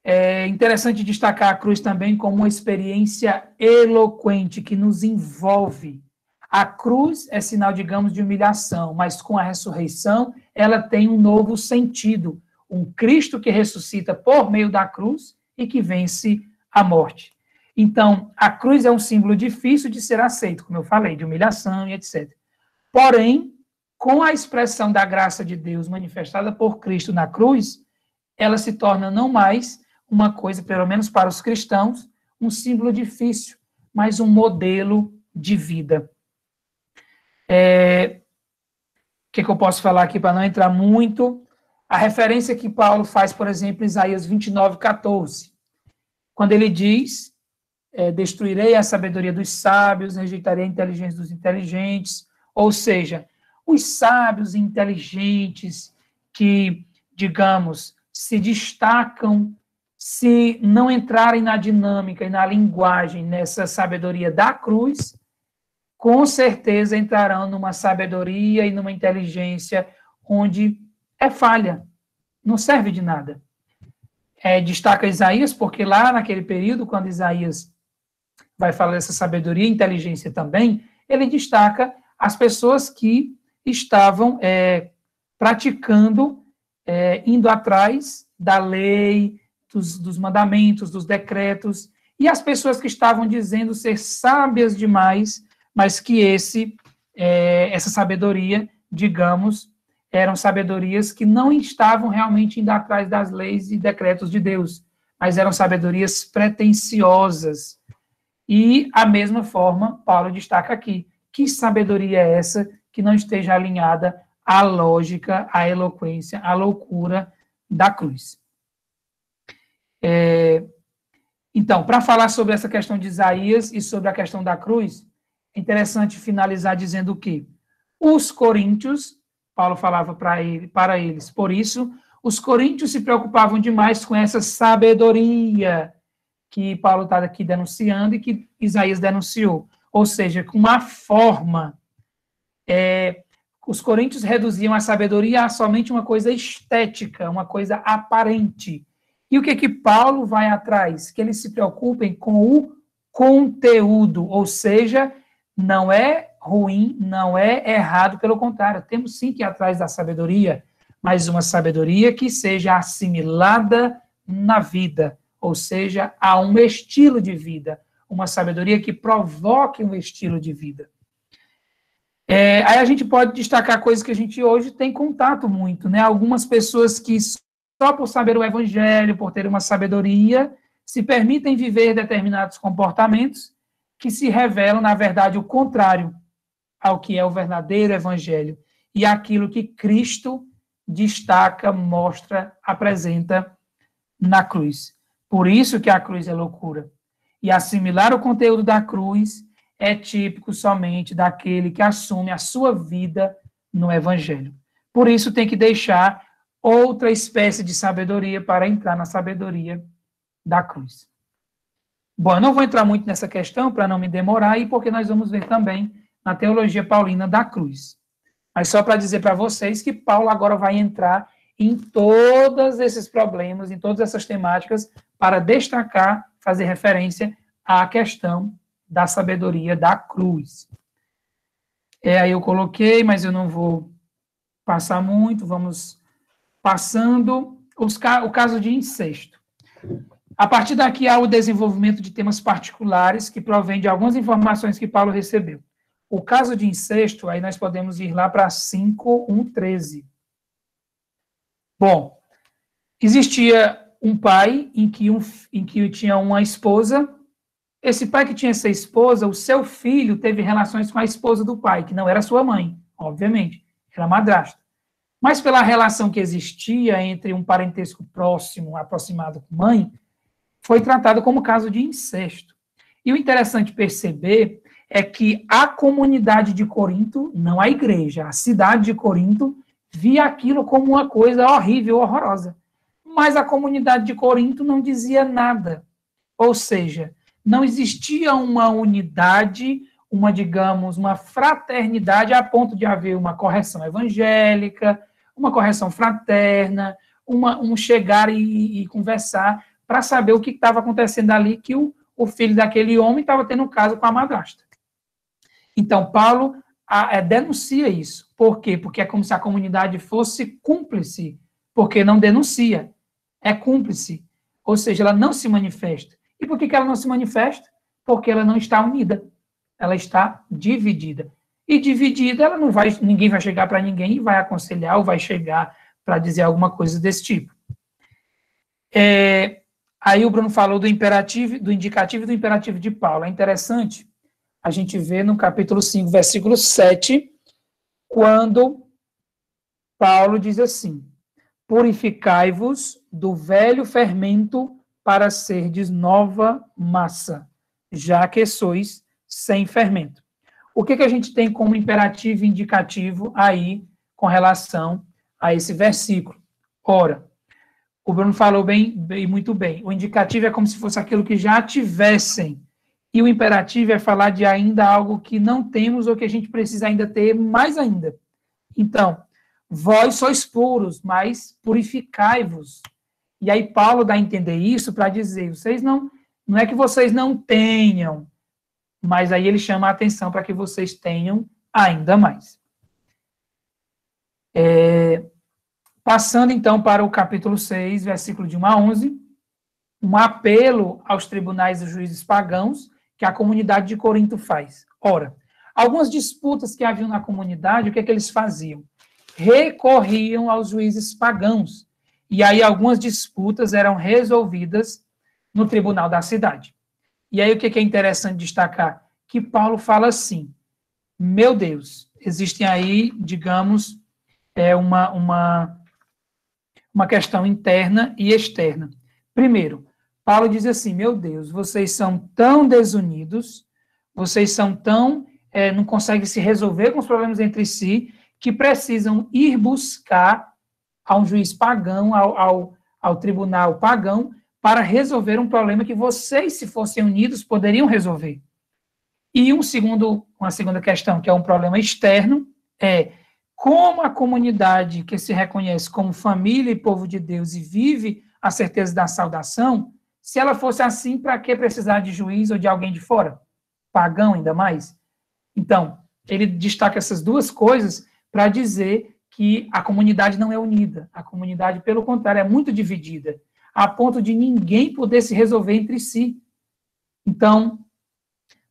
é interessante destacar a cruz também como uma experiência eloquente que nos envolve. A cruz é sinal, digamos, de humilhação, mas com a ressurreição ela tem um novo sentido. Um Cristo que ressuscita por meio da cruz e que vence a morte. Então, a cruz é um símbolo difícil de ser aceito, como eu falei, de humilhação e etc. Porém, com a expressão da graça de Deus manifestada por Cristo na cruz, ela se torna não mais uma coisa, pelo menos para os cristãos, um símbolo difícil, mas um modelo de vida. O que eu posso falar aqui para não entrar muito? A referência que Paulo faz, por exemplo, em Isaías 29:14, quando ele diz, destruirei a sabedoria dos sábios, rejeitarei a inteligência dos inteligentes, ou seja, os sábios e inteligentes que, digamos, se destacam, se não entrarem na dinâmica e na linguagem, nessa sabedoria da cruz, com certeza entrarão numa sabedoria e numa inteligência onde é falha, não serve de nada. Destaca Isaías, porque lá naquele período, quando Isaías vai falar dessa sabedoria e inteligência também, ele destaca as pessoas que estavam praticando, indo atrás da lei, dos mandamentos, dos decretos, e as pessoas que estavam dizendo ser sábias demais, mas que essa sabedoria, digamos, eram sabedorias que não estavam realmente indo atrás das leis e decretos de Deus, mas eram sabedorias pretensiosas. E, a mesma forma, Paulo destaca aqui, que sabedoria é essa que não esteja alinhada à lógica, à eloquência, à loucura da cruz? Então, para falar sobre essa questão de Isaías e sobre a questão da cruz, é interessante finalizar dizendo que os coríntios, Paulo falava para eles, por isso, os coríntios se preocupavam demais com essa sabedoria que Paulo está aqui denunciando e que Isaías denunciou, ou seja, com uma forma. Os coríntios reduziam a sabedoria a somente uma coisa estética, uma coisa aparente. E o que Paulo vai atrás? Que eles se preocupem com o conteúdo, ou seja, não é ruim, não é errado, pelo contrário, temos sim que ir atrás da sabedoria, mas uma sabedoria que seja assimilada na vida, ou seja, a um estilo de vida, uma sabedoria que provoque um estilo de vida. Aí a gente pode destacar coisas que a gente hoje tem contato muito, né? Algumas pessoas que só por saber o evangelho, por ter uma sabedoria, se permitem viver determinados comportamentos que se revelam, na verdade, o contrário ao que é o verdadeiro evangelho e aquilo que Cristo destaca, mostra, apresenta na cruz. Por isso que a cruz é loucura. E assimilar o conteúdo da cruz é típico somente daquele que assume a sua vida no evangelho. Por isso tem que deixar outra espécie de sabedoria para entrar na sabedoria da cruz. Bom, eu não vou entrar muito nessa questão para não me demorar e porque nós vamos ver também na teologia paulina da cruz. Mas só para dizer para vocês que Paulo agora vai entrar em todos esses problemas, em todas essas temáticas, para destacar, fazer referência à questão da sabedoria da cruz. Aí eu coloquei, mas eu não vou passar muito, vamos passando o caso de incesto. A partir daqui há o desenvolvimento de temas particulares que provém de algumas informações que Paulo recebeu. O caso de incesto, aí nós podemos ir lá para 5:1-13. Bom, existia um pai em que tinha uma esposa. Esse pai que tinha essa esposa, o seu filho teve relações com a esposa do pai, que não era sua mãe, obviamente, era madrasta. Mas pela relação que existia entre um parentesco próximo, aproximado com mãe, foi tratado como caso de incesto. E o interessante perceber é que a comunidade de Corinto, não a igreja, a cidade de Corinto, via aquilo como uma coisa horrível, horrorosa. Mas a comunidade de Corinto não dizia nada. Ou seja, não existia uma unidade, digamos, uma fraternidade a ponto de haver uma correção evangélica, uma correção fraterna, um chegar e conversar para saber o que estava acontecendo ali, que o filho daquele homem estava tendo um caso com a madrasta. Então, Paulo denuncia isso. Por quê? Porque é como se a comunidade fosse cúmplice, porque não denuncia, é cúmplice, ou seja, ela não se manifesta. E por que ela não se manifesta? Porque ela não está unida, ela está dividida. E dividida, ninguém vai chegar para ninguém e vai aconselhar ou vai chegar para dizer alguma coisa desse tipo. Aí o Bruno falou do imperativo, do indicativo e do imperativo de Paulo. É interessante a gente ver no capítulo 5, versículo 7, quando Paulo diz assim: purificai-vos do velho fermento para serdes nova massa, já que sois sem fermento. O que a gente tem como imperativo e indicativo aí com relação a esse versículo? Ora, o Bruno falou muito bem. O indicativo é como se fosse aquilo que já tivessem. E o imperativo é falar de ainda algo que não temos ou que a gente precisa ainda ter mais ainda. Então, vós sois puros, mas purificai-vos. E aí Paulo dá a entender isso para dizer, vocês não é que vocês não tenham, mas aí ele chama a atenção para que vocês tenham ainda mais. Passando, então, para o capítulo 6, versículo de 1-11, um apelo aos tribunais e juízes pagãos que a comunidade de Corinto faz. Ora, algumas disputas que haviam na comunidade, o que eles faziam? Recorriam aos juízes pagãos. E aí algumas disputas eram resolvidas no tribunal da cidade. E aí o que é interessante destacar? Que Paulo fala assim, meu Deus, existem aí, digamos, uma questão interna e externa. Primeiro, Paulo diz assim, meu Deus, vocês são tão desunidos, vocês são tão, não conseguem se resolver com os problemas entre si, que precisam ir buscar a um juiz pagão, ao tribunal pagão, para resolver um problema que vocês, se fossem unidos, poderiam resolver. E uma segunda questão, que é um problema externo, é como a comunidade que se reconhece como família e povo de Deus e vive a certeza da saudação, se ela fosse assim, para que precisar de juiz ou de alguém de fora? Pagão ainda mais? Então, ele destaca essas duas coisas para dizer que a comunidade não é unida. A comunidade, pelo contrário, é muito dividida, a ponto de ninguém poder se resolver entre si. Então,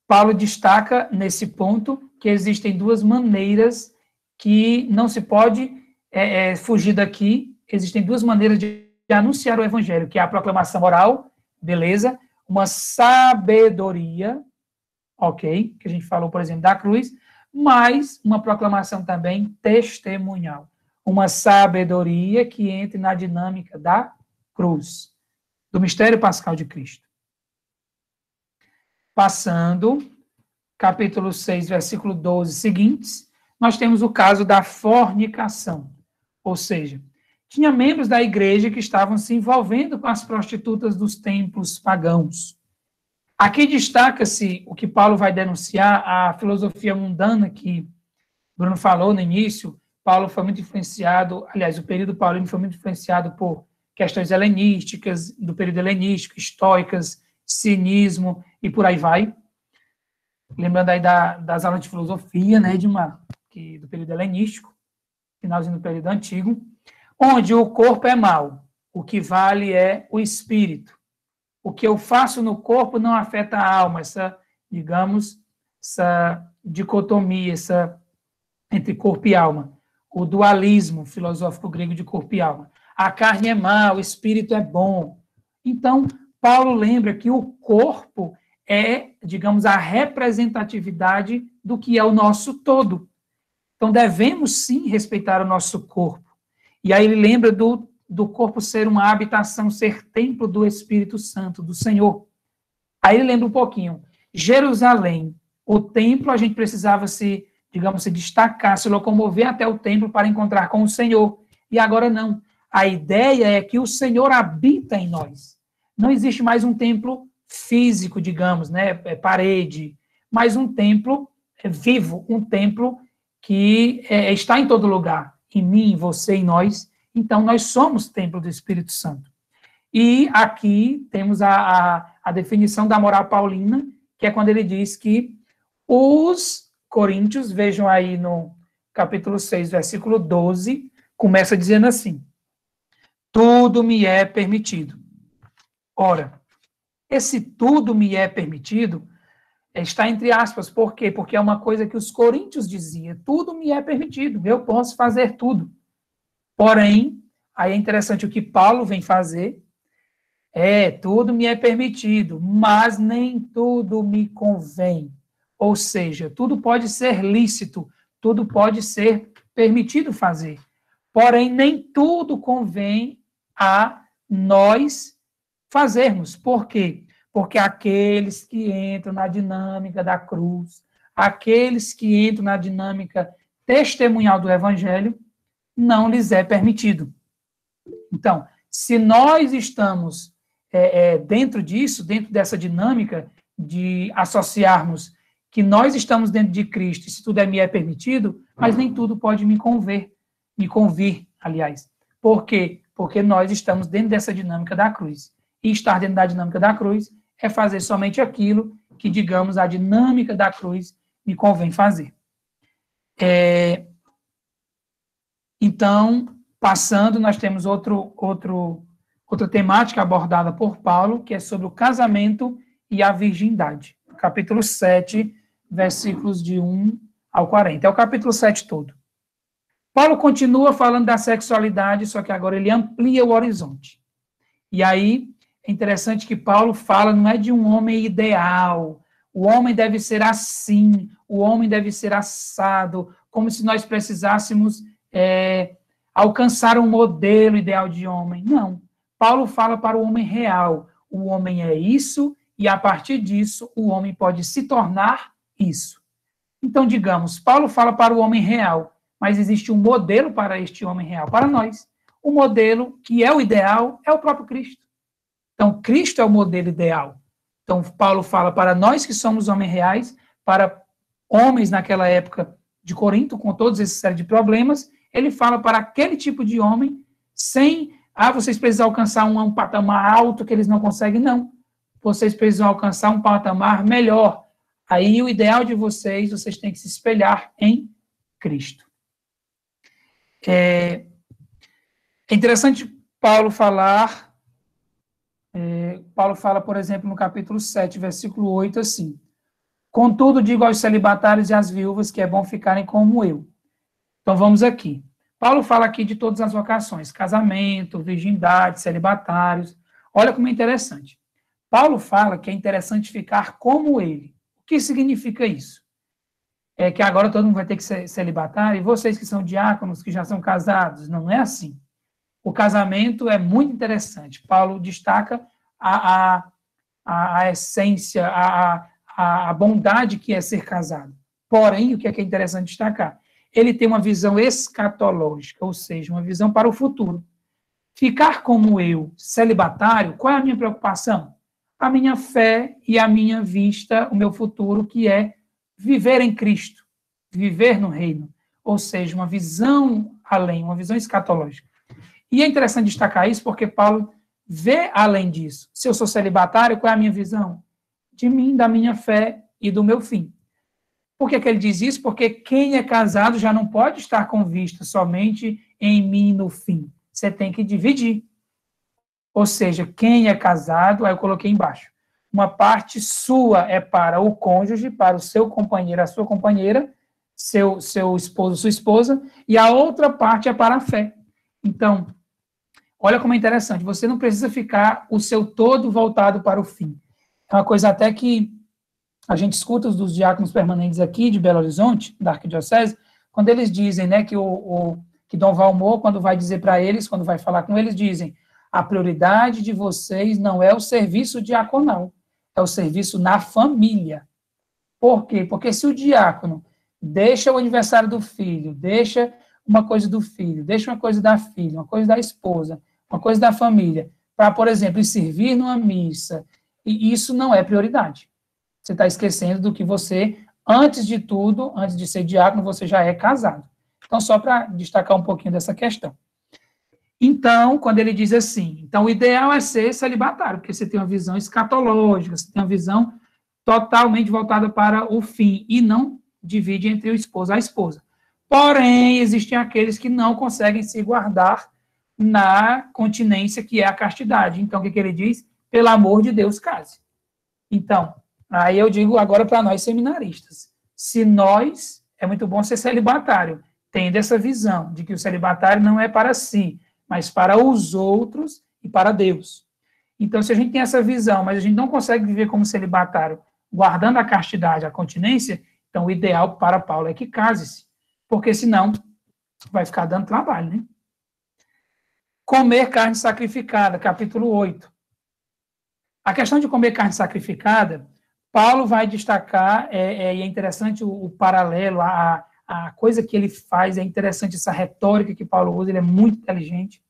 Paulo destaca nesse ponto que existem duas maneiras que não se pode fugir daqui. Existem duas maneiras de anunciar o evangelho, que é a proclamação oral, beleza, uma sabedoria, ok, que a gente falou, por exemplo, da cruz, mas uma proclamação também testemunhal, uma sabedoria que entre na dinâmica da cruz, do mistério pascal de Cristo. Passando, capítulo 6, versículo 12 seguintes, nós temos o caso da fornicação, ou seja, tinha membros da igreja que estavam se envolvendo com as prostitutas dos templos pagãos. Aqui destaca-se o que Paulo vai denunciar, a filosofia mundana que Bruno falou no início. Paulo foi muito influenciado, aliás, o período paulino foi muito influenciado por questões helenísticas, do período helenístico, estoicas, cinismo e por aí vai. Lembrando aí das aulas de filosofia, né, do período helenístico, finalzinho do período antigo, onde o corpo é mau, o que vale é o espírito. O que eu faço no corpo não afeta a alma, essa dicotomia, entre corpo e alma. O dualismo filosófico grego de corpo e alma. A carne é má, o espírito é bom. Então, Paulo lembra que o corpo é, digamos, a representatividade do que é o nosso todo. Então, devemos, sim, respeitar o nosso corpo. E aí ele lembra do corpo ser uma habitação, ser templo do Espírito Santo, do Senhor. Aí ele lembra um pouquinho. Jerusalém, o templo, a gente precisava se destacar, se locomover até o templo para encontrar com o Senhor. E agora não. A ideia é que o Senhor habita em nós. Não existe mais um templo físico, digamos, né, parede, mas um templo vivo, um templo que está em todo lugar, em mim, em você, em nós. Então, nós somos templo do Espírito Santo. E aqui temos a definição da moral paulina, que é quando ele diz que os coríntios, vejam aí no capítulo 6, versículo 12, começa dizendo assim: tudo me é permitido. Ora, esse tudo me é permitido está entre aspas. Por quê? Porque é uma coisa que os coríntios diziam: tudo me é permitido, eu posso fazer tudo. Porém, aí é interessante o que Paulo vem fazer, tudo me é permitido, mas nem tudo me convém. Ou seja, tudo pode ser lícito, tudo pode ser permitido fazer, porém nem tudo convém a nós fazermos. Por quê? Porque aqueles que entram na dinâmica da cruz, aqueles que entram na dinâmica testemunhal do Evangelho, não lhes é permitido. Então, se nós estamos dentro disso, dentro dessa dinâmica de associarmos que nós estamos dentro de Cristo, e se tudo me é permitido, mas nem tudo pode me convir, aliás. Por quê? Porque nós estamos dentro dessa dinâmica da cruz. E estar dentro da dinâmica da cruz é fazer somente aquilo que, digamos, a dinâmica da cruz me convém fazer. Então, passando, nós temos outra temática abordada por Paulo, que é sobre o casamento e a virgindade. Capítulo 7, versículos de 1 ao 40. É o capítulo 7 todo. Paulo continua falando da sexualidade, só que agora ele amplia o horizonte. E aí, é interessante que Paulo fala, não é de um homem ideal, o homem deve ser assim, o homem deve ser assado, como se nós precisássemos alcançar um modelo ideal de homem. Não. Paulo fala para o homem real. O homem é isso, e a partir disso, o homem pode se tornar isso. Então, digamos, Paulo fala para o homem real, mas existe um modelo para este homem real, para nós. O modelo que é o ideal é o próprio Cristo. Então, Cristo é o modelo ideal. Então, Paulo fala para nós que somos homens reais, para homens naquela época de Corinto, com todos esses série de problemas, ele fala para aquele tipo de homem, sem, vocês precisam alcançar um patamar alto que eles não conseguem, não. Vocês precisam alcançar um patamar melhor. Aí, o ideal de vocês têm que se espelhar em Cristo. É interessante Paulo falar, por exemplo, no capítulo 7, versículo 8, assim: contudo, digo aos celibatários e às viúvas que é bom ficarem como eu. Então, vamos aqui. Paulo fala aqui de todas as vocações: casamento, virgindade, celibatários. Olha como é interessante. Paulo fala que é interessante ficar como ele. O que significa isso? É que agora todo mundo vai ter que ser celibatário, e vocês que são diáconos, que já são casados, não é assim. O casamento é muito interessante. Paulo destaca a essência, a bondade que é ser casado. Porém, o que é interessante destacar? Ele tem uma visão escatológica, ou seja, uma visão para o futuro. Ficar como eu, celibatário, qual é a minha preocupação? A minha fé e a minha vista, o meu futuro, que é viver em Cristo, viver no reino. Ou seja, uma visão além, uma visão escatológica. E é interessante destacar isso porque Paulo vê além disso. Se eu sou celibatário, qual é a minha visão? De mim, da minha fé e do meu fim. Por que ele diz isso? Porque quem é casado já não pode estar com vista somente em mim no fim. Você tem que dividir. Ou seja, quem é casado, aí eu coloquei embaixo. Uma parte sua é para o cônjuge, para o seu companheiro, a sua companheira, seu esposo, sua esposa, e a outra parte é para a fé. Então, olha como é interessante, você não precisa ficar o seu todo voltado para o fim. É uma coisa até que a gente escuta dos diáconos permanentes aqui de Belo Horizonte, da Arquidiocese, quando eles dizem, né, que Dom Valmor, quando vai dizer para eles, quando vai falar com eles, dizem, a prioridade de vocês não é o serviço diaconal, é o serviço na família. Por quê? Porque se o diácono deixa o aniversário do filho, deixa uma coisa do filho, deixa uma coisa da filha, uma coisa da esposa, uma coisa da família, para, por exemplo, ir servir numa missa, e isso não é prioridade. Você está esquecendo do que você, antes de tudo, antes de ser diácono, você já é casado. Então, só para destacar um pouquinho dessa questão. Então, quando ele diz assim, então o ideal é ser celibatário, porque você tem uma visão escatológica, você tem uma visão totalmente voltada para o fim, e não divide entre o esposo e a esposa. Porém, existem aqueles que não conseguem se guardar na continência, que é a castidade. Então, o que ele diz? Pelo amor de Deus, case. Então, aí eu digo agora para nós seminaristas, se nós, é muito bom ser celibatário, tendo essa visão de que o celibatário não é para si, mas para os outros e para Deus. Então, se a gente tem essa visão, mas a gente não consegue viver como celibatário, guardando a castidade, a continência, então o ideal para Paulo é que case-se, porque senão vai ficar dando trabalho, né? Comer carne sacrificada, capítulo 8. A questão de comer carne sacrificada, Paulo vai destacar, e é interessante o paralelo, a coisa que ele faz, é interessante essa retórica que Paulo usa, ele é muito inteligente.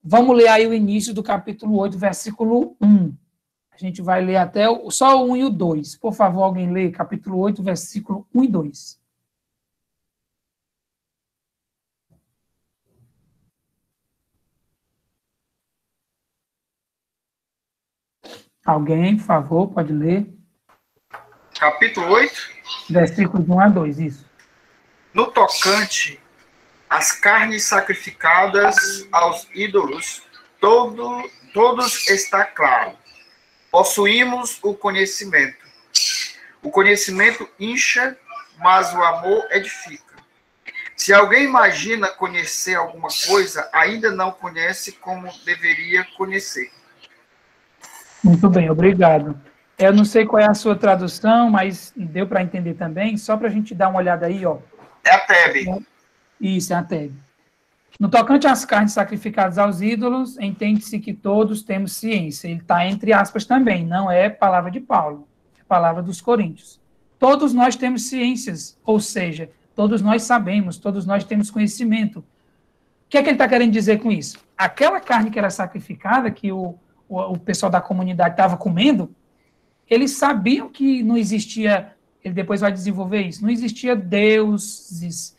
Vamos ler aí o início do capítulo 8, versículo 1. A gente vai ler até só o 1 e o 2. Por favor, alguém lê capítulo 8, versículo 1 e 2. Alguém, por favor, pode ler. Capítulo 8. Versículo de 1 a 2, isso. No tocante às carnes sacrificadas aos ídolos, todos está claro. Possuímos o conhecimento. O conhecimento incha, mas o amor edifica. Se alguém imagina conhecer alguma coisa, ainda não conhece como deveria conhecer. Muito bem, obrigado. Eu não sei qual é a sua tradução, mas deu para entender também, só para a gente dar uma olhada aí, ó. É a Tebe. Isso, é a Tebe. No tocante às carnes sacrificadas aos ídolos, entende-se que todos temos ciência. Ele está entre aspas também, não é palavra de Paulo, é palavra dos Coríntios. Todos nós temos ciências, ou seja, todos nós sabemos, todos nós temos conhecimento. O que é que ele está querendo dizer com isso? Aquela carne que era sacrificada, que o pessoal da comunidade estava comendo, eles sabiam que não existia, ele depois vai desenvolver isso, não existia deuses,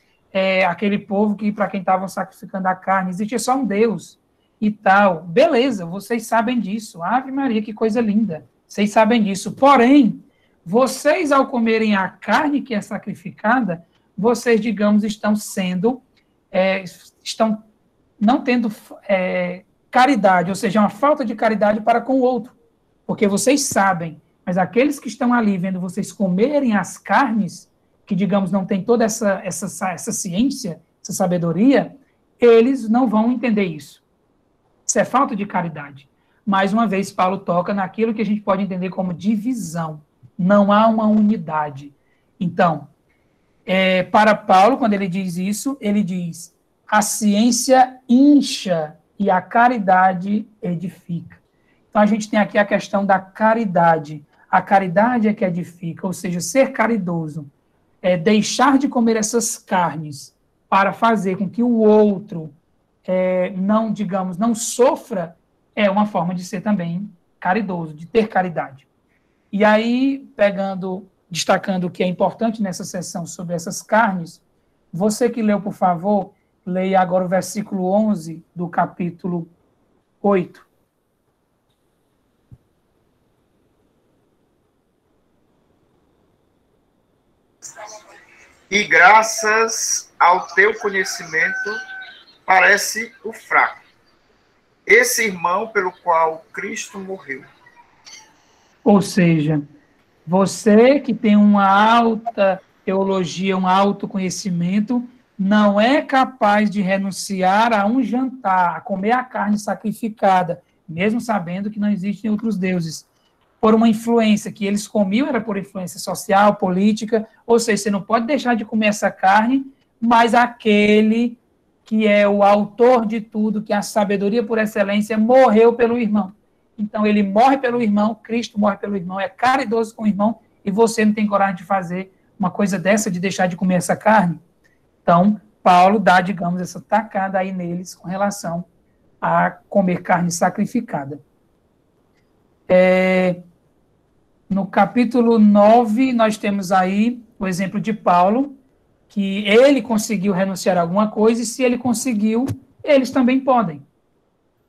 aquele povo que para quem estavam sacrificando a carne, existia só um Deus e tal. Beleza, vocês sabem disso. Ave Maria, que coisa linda. Vocês sabem disso. Porém, vocês, ao comerem a carne que é sacrificada, vocês, digamos, estão não tendo caridade, ou seja, uma falta de caridade para com o outro. Porque vocês sabem, mas aqueles que estão ali vendo vocês comerem as carnes, que, digamos, não tem toda essa ciência, essa sabedoria, eles não vão entender isso. Isso é falta de caridade. Mais uma vez, Paulo toca naquilo que a gente pode entender como divisão. Não há uma unidade. Então, para Paulo, quando ele diz isso, ele diz, a ciência incha e a caridade edifica. Então, a gente tem aqui a questão da caridade. A caridade é que edifica, ou seja, ser caridoso. Deixar de comer essas carnes para fazer com que o outro não sofra, é uma forma de ser também caridoso, de ter caridade. E aí, destacando o que é importante nessa sessão sobre essas carnes, você que leu, por favor, leia agora o versículo 11 do capítulo 8. E graças ao teu conhecimento parece o fraco, esse irmão pelo qual Cristo morreu. Ou seja, você que tem uma alta teologia, um alto conhecimento, não é capaz de renunciar a um jantar, a comer a carne sacrificada, mesmo sabendo que não existem outros deuses, por uma influência que eles comiam, era por influência social, política, ou seja, você não pode deixar de comer essa carne, mas aquele que é o autor de tudo, que é a sabedoria por excelência, morreu pelo irmão. Então, ele morre pelo irmão, Cristo morre pelo irmão, é caridoso com o irmão, e você não tem coragem de fazer uma coisa dessa, de deixar de comer essa carne? Então, Paulo dá, digamos, essa tacada aí neles com relação a comer carne sacrificada. No capítulo 9, nós temos aí o exemplo de Paulo, que ele conseguiu renunciar a alguma coisa, e se ele conseguiu, eles também podem.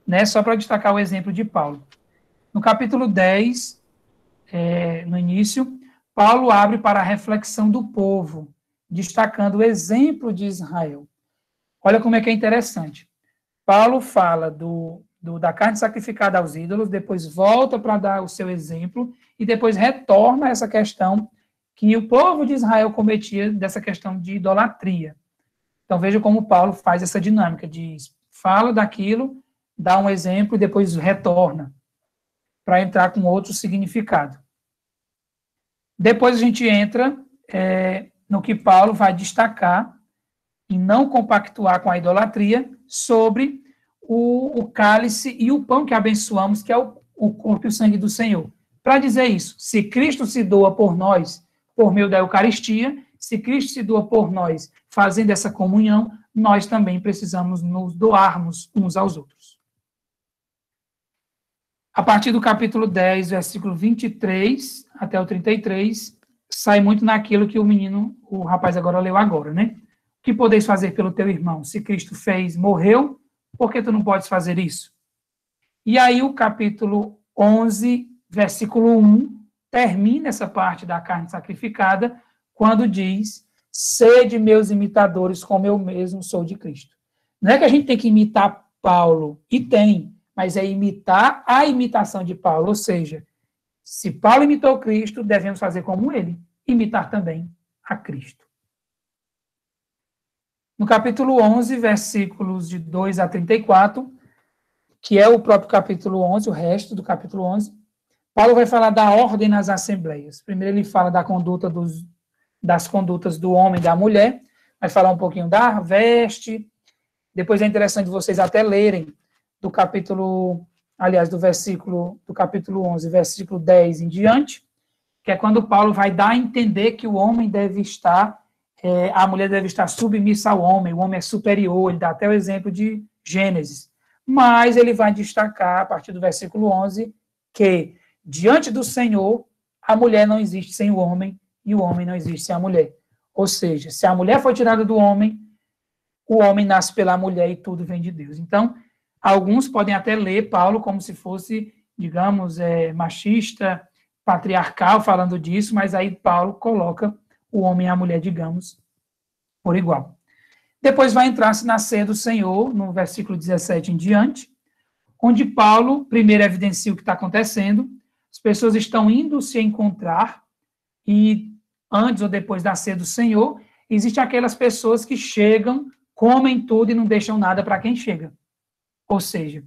Né? Só para destacar o exemplo de Paulo. No capítulo 10, no início, Paulo abre para a reflexão do povo, destacando o exemplo de Israel. Olha como é que é interessante. Paulo fala da carne sacrificada aos ídolos, depois volta para dar o seu exemplo, e depois retorna a essa questão que o povo de Israel cometia, dessa questão de idolatria. Então, veja como Paulo faz essa dinâmica, fala daquilo, dá um exemplo e depois retorna, para entrar com outro significado. Depois a gente entra no que Paulo vai destacar, em não compactuar com a idolatria, sobre o cálice e o pão que abençoamos, que é o corpo e o sangue do Senhor. Para dizer isso, se Cristo se doa por nós, por meio da Eucaristia, se Cristo se doa por nós, fazendo essa comunhão, nós também precisamos nos doarmos uns aos outros. A partir do capítulo 10, versículo 23 até o 33, sai muito naquilo que o rapaz agora leu agora, né? O que podeis fazer pelo teu irmão? Se Cristo fez, morreu, por que tu não podes fazer isso? E aí o capítulo 11, versículo 1, termina essa parte da carne sacrificada, quando diz, sede meus imitadores, como eu mesmo sou de Cristo. Não é que a gente tem que imitar Paulo, e tem, mas é imitar a imitação de Paulo, ou seja, se Paulo imitou Cristo, devemos fazer como ele, imitar também a Cristo. No capítulo 11, versículos de 2 a 34, que é o próprio capítulo 11, o resto do capítulo 11, Paulo vai falar da ordem nas assembleias. Primeiro ele fala das condutas do homem e da mulher, vai falar um pouquinho da veste, depois é interessante vocês até lerem do capítulo 11, versículo 10 em diante, que é quando Paulo vai dar a entender que o homem deve estar, a mulher deve estar submissa ao homem, o homem é superior, ele dá até o exemplo de Gênesis. Mas ele vai destacar, a partir do versículo 11, que diante do Senhor, a mulher não existe sem o homem, e o homem não existe sem a mulher. Ou seja, se a mulher foi tirada do homem, o homem nasce pela mulher e tudo vem de Deus. Então, alguns podem até ler Paulo como se fosse, digamos, machista, patriarcal, falando disso, mas aí Paulo coloca o homem e a mulher, digamos, por igual. Depois vai entrar-se na ceia do Senhor, no versículo 17 em diante, onde Paulo, primeiro, evidencia o que está acontecendo, as pessoas estão indo se encontrar, e antes ou depois da ceia do Senhor, existem aquelas pessoas que chegam, comem tudo e não deixam nada para quem chega. Ou seja,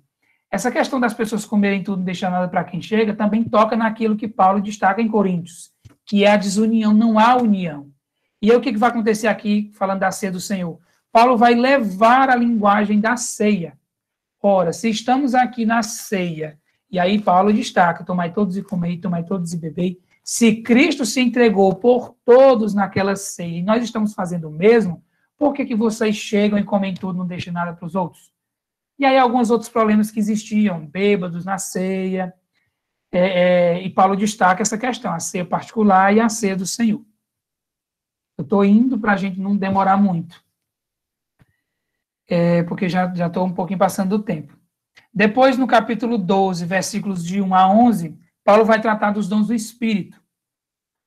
essa questão das pessoas comerem tudo e não deixar nada para quem chega, também toca naquilo que Paulo destaca em Coríntios, que é a desunião, não há união. E aí o que vai acontecer aqui, falando da ceia do Senhor? Paulo vai levar a linguagem da ceia. Ora, se estamos aqui na ceia, e aí Paulo destaca, tomai todos e comei, tomai todos e bebei, se Cristo se entregou por todos naquela ceia, e nós estamos fazendo o mesmo, por que vocês chegam e comem tudo, não deixam nada para os outros? E aí alguns outros problemas que existiam, bêbados na ceia, e Paulo destaca essa questão, a ceia particular e a ceia do Senhor. Eu estou indo para a gente não demorar muito. porque já estou um pouquinho passando do tempo. Depois, no capítulo 12, versículos de 1 a 11, Paulo vai tratar dos dons do Espírito.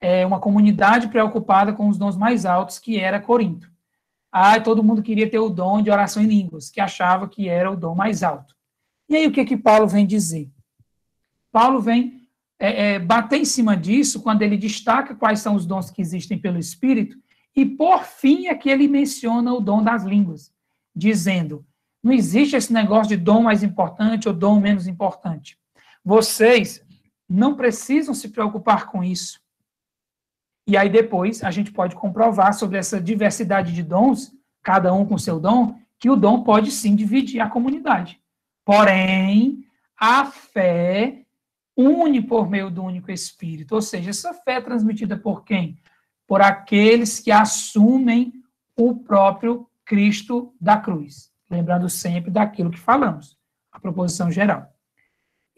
É uma comunidade preocupada com os dons mais altos, que era Corinto. Todo mundo queria ter o dom de oração em línguas, que achava que era o dom mais alto. E aí, o que Paulo vem dizer? Paulo vem bater em cima disso, quando ele destaca quais são os dons que existem pelo Espírito, e, por fim, é que ele menciona o dom das línguas, dizendo, não existe esse negócio de dom mais importante ou dom menos importante. Vocês não precisam se preocupar com isso. E aí depois a gente pode comprovar sobre essa diversidade de dons, cada um com seu dom, que o dom pode sim dividir a comunidade. Porém, a fé une por meio do único Espírito. Ou seja, essa fé é transmitida por quem? Por aqueles que assumem o próprio Cristo da cruz. Lembrando sempre daquilo que falamos, a proposição geral.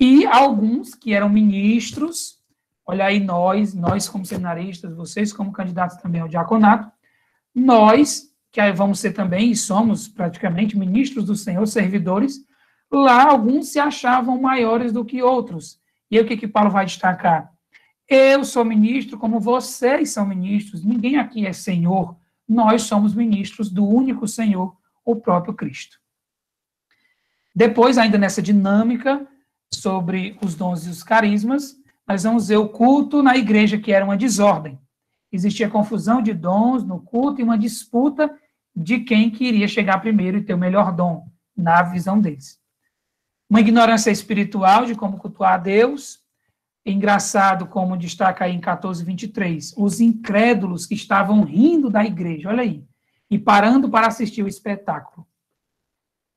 E alguns que eram ministros, olha aí nós como seminaristas, vocês como candidatos também ao diaconato, nós, que aí vamos ser também, e somos praticamente ministros do Senhor, servidores, lá alguns se achavam maiores do que outros. E aí o que Paulo vai destacar? Eu sou ministro como vocês são ministros, ninguém aqui é senhor, nós somos ministros do único Senhor, o próprio Cristo. Depois, ainda nessa dinâmica sobre os dons e os carismas, nós vamos ver o culto na igreja, que era uma desordem. Existia confusão de dons no culto e uma disputa de quem queria chegar primeiro e ter o melhor dom, na visão deles. Uma ignorância espiritual de como cultuar a Deus. Engraçado, como destaca aí em 14:23, os incrédulos que estavam rindo da igreja, olha aí, e parando para assistir o espetáculo.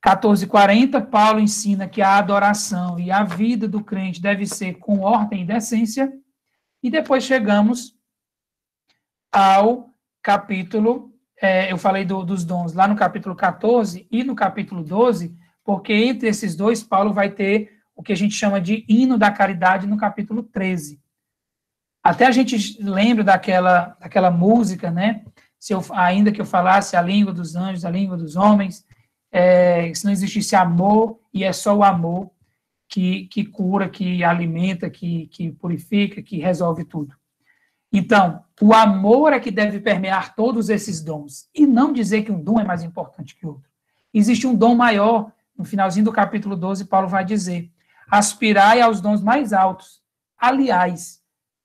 14:40, Paulo ensina que a adoração e a vida do crente deve ser com ordem e decência, e depois chegamos ao capítulo, eu falei dos dons lá no capítulo 14 e no capítulo 12, porque entre esses dois, Paulo vai ter o que a gente chama de hino da caridade no capítulo 13. Até a gente lembra daquela música, né? Ainda que eu falasse a língua dos anjos, a língua dos homens, se não existisse amor, e é só o amor que cura, que alimenta, que purifica, que resolve tudo. Então, o amor é que deve permear todos esses dons, e não dizer que um dom é mais importante que o outro. Existe um dom maior, no finalzinho do capítulo 12, Paulo vai dizer, aspirai aos dons mais altos. Aliás,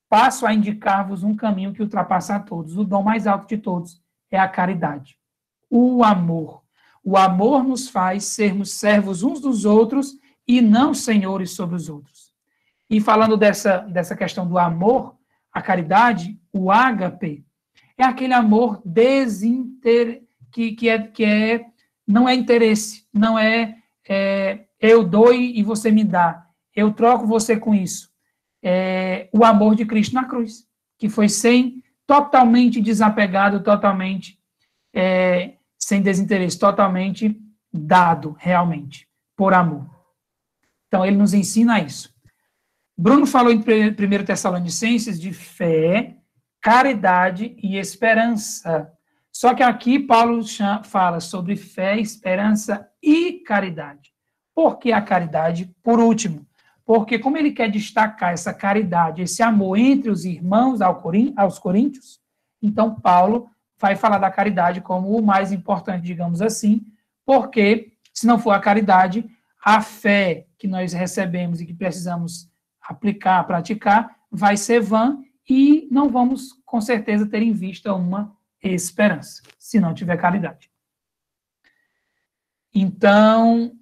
passo a indicar-vos um caminho que ultrapassa a todos. O dom mais alto de todos é a caridade. O amor. O amor nos faz sermos servos uns dos outros e não senhores sobre os outros. E falando dessa questão do amor, a caridade, o ágape, é aquele amor que não é interesse, não é eu dou e você me dá, eu troco você com isso. O amor de Cristo na cruz, que foi totalmente desapegado, totalmente sem desinteresse, totalmente dado, realmente, por amor. Então, ele nos ensina isso. Bruno falou em 1 Tessalonicenses de fé, caridade e esperança. Só que aqui Paulo fala sobre fé, esperança e caridade. Por que a caridade? Por último, porque como ele quer destacar essa caridade, esse amor entre os irmãos aos coríntios, então Paulo vai falar da caridade como o mais importante, digamos assim, porque se não for a caridade, a fé que nós recebemos e que precisamos aplicar, praticar, vai ser vã e não vamos, com certeza, ter em vista uma esperança, se não tiver caridade. Então,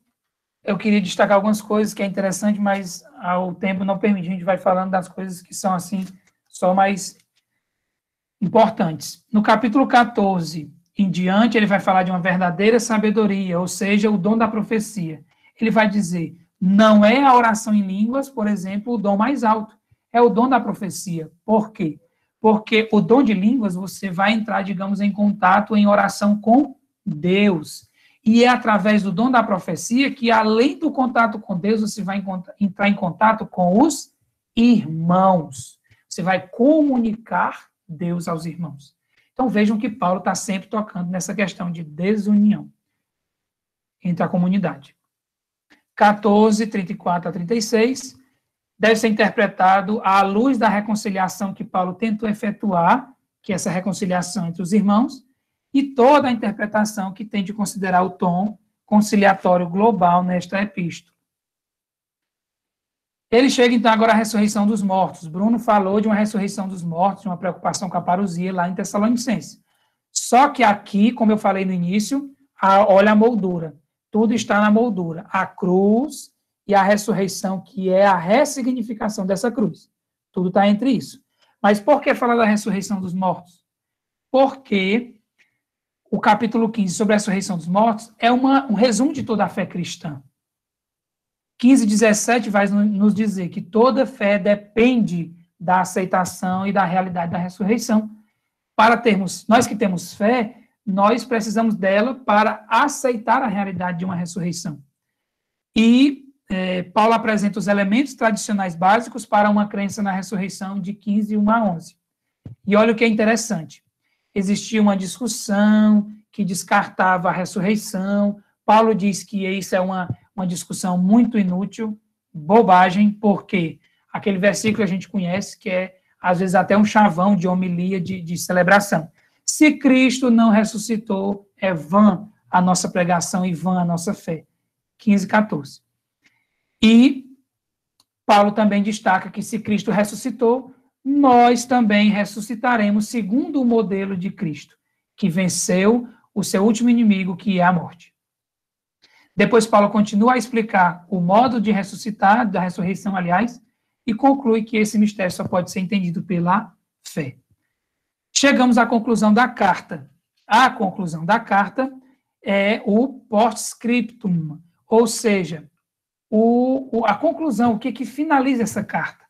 eu queria destacar algumas coisas que é interessante, mas o tempo não permite, a gente vai falando das coisas que são, assim, só mais importantes. No capítulo 14 em diante, ele vai falar de uma verdadeira sabedoria, ou seja, o dom da profecia. Ele vai dizer, não é a oração em línguas, por exemplo, o dom mais alto, é o dom da profecia. Por quê? Porque o dom de línguas, você vai entrar, digamos, em contato, em oração com Deus. E é através do dom da profecia que, além do contato com Deus, você vai entrar em contato com os irmãos. Você vai comunicar Deus aos irmãos. Então, vejam que Paulo está sempre tocando nessa questão de desunião. entre a comunidade. 14, 34 a 36, deve ser interpretado à luz da reconciliação que Paulo tentou efetuar, que é essa reconciliação entre os irmãos, e toda a interpretação que tem de considerar o tom conciliatório global nesta epístola. Ele chega, então, agora à ressurreição dos mortos. Bruno falou de uma ressurreição dos mortos, de uma preocupação com a parousia lá em Tessalonicenses. Só que aqui, como eu falei no início, olha a moldura. Tudo está na moldura. A cruz e a ressurreição, que é a ressignificação dessa cruz. Tudo está entre isso. Mas por que falar da ressurreição dos mortos? Porque o capítulo 15 sobre a ressurreição dos mortos é um resumo de toda a fé cristã. 15, 17 vai nos dizer que toda fé depende da aceitação e da realidade da ressurreição. Nós que temos fé, nós precisamos dela para aceitar a realidade de uma ressurreição. E Paulo apresenta os elementos tradicionais básicos para uma crença na ressurreição de 15, 1 a 11. E olha o que é interessante. Existia uma discussão que descartava a ressurreição. Paulo diz que isso é uma discussão muito inútil, bobagem, porque aquele versículo que a gente conhece, que é, às vezes, até um chavão de homilia, de celebração. Se Cristo não ressuscitou, é vã a nossa pregação e vã a nossa fé. 15, 14. E Paulo também destaca que se Cristo ressuscitou, nós também ressuscitaremos segundo o modelo de Cristo, que venceu o seu último inimigo, que é a morte. Depois Paulo continua a explicar o modo de ressuscitar, da ressurreição, aliás, e conclui que esse mistério só pode ser entendido pela fé. Chegamos à conclusão da carta. A conclusão da carta é o post-scriptum, ou seja, a conclusão, o que finaliza essa carta.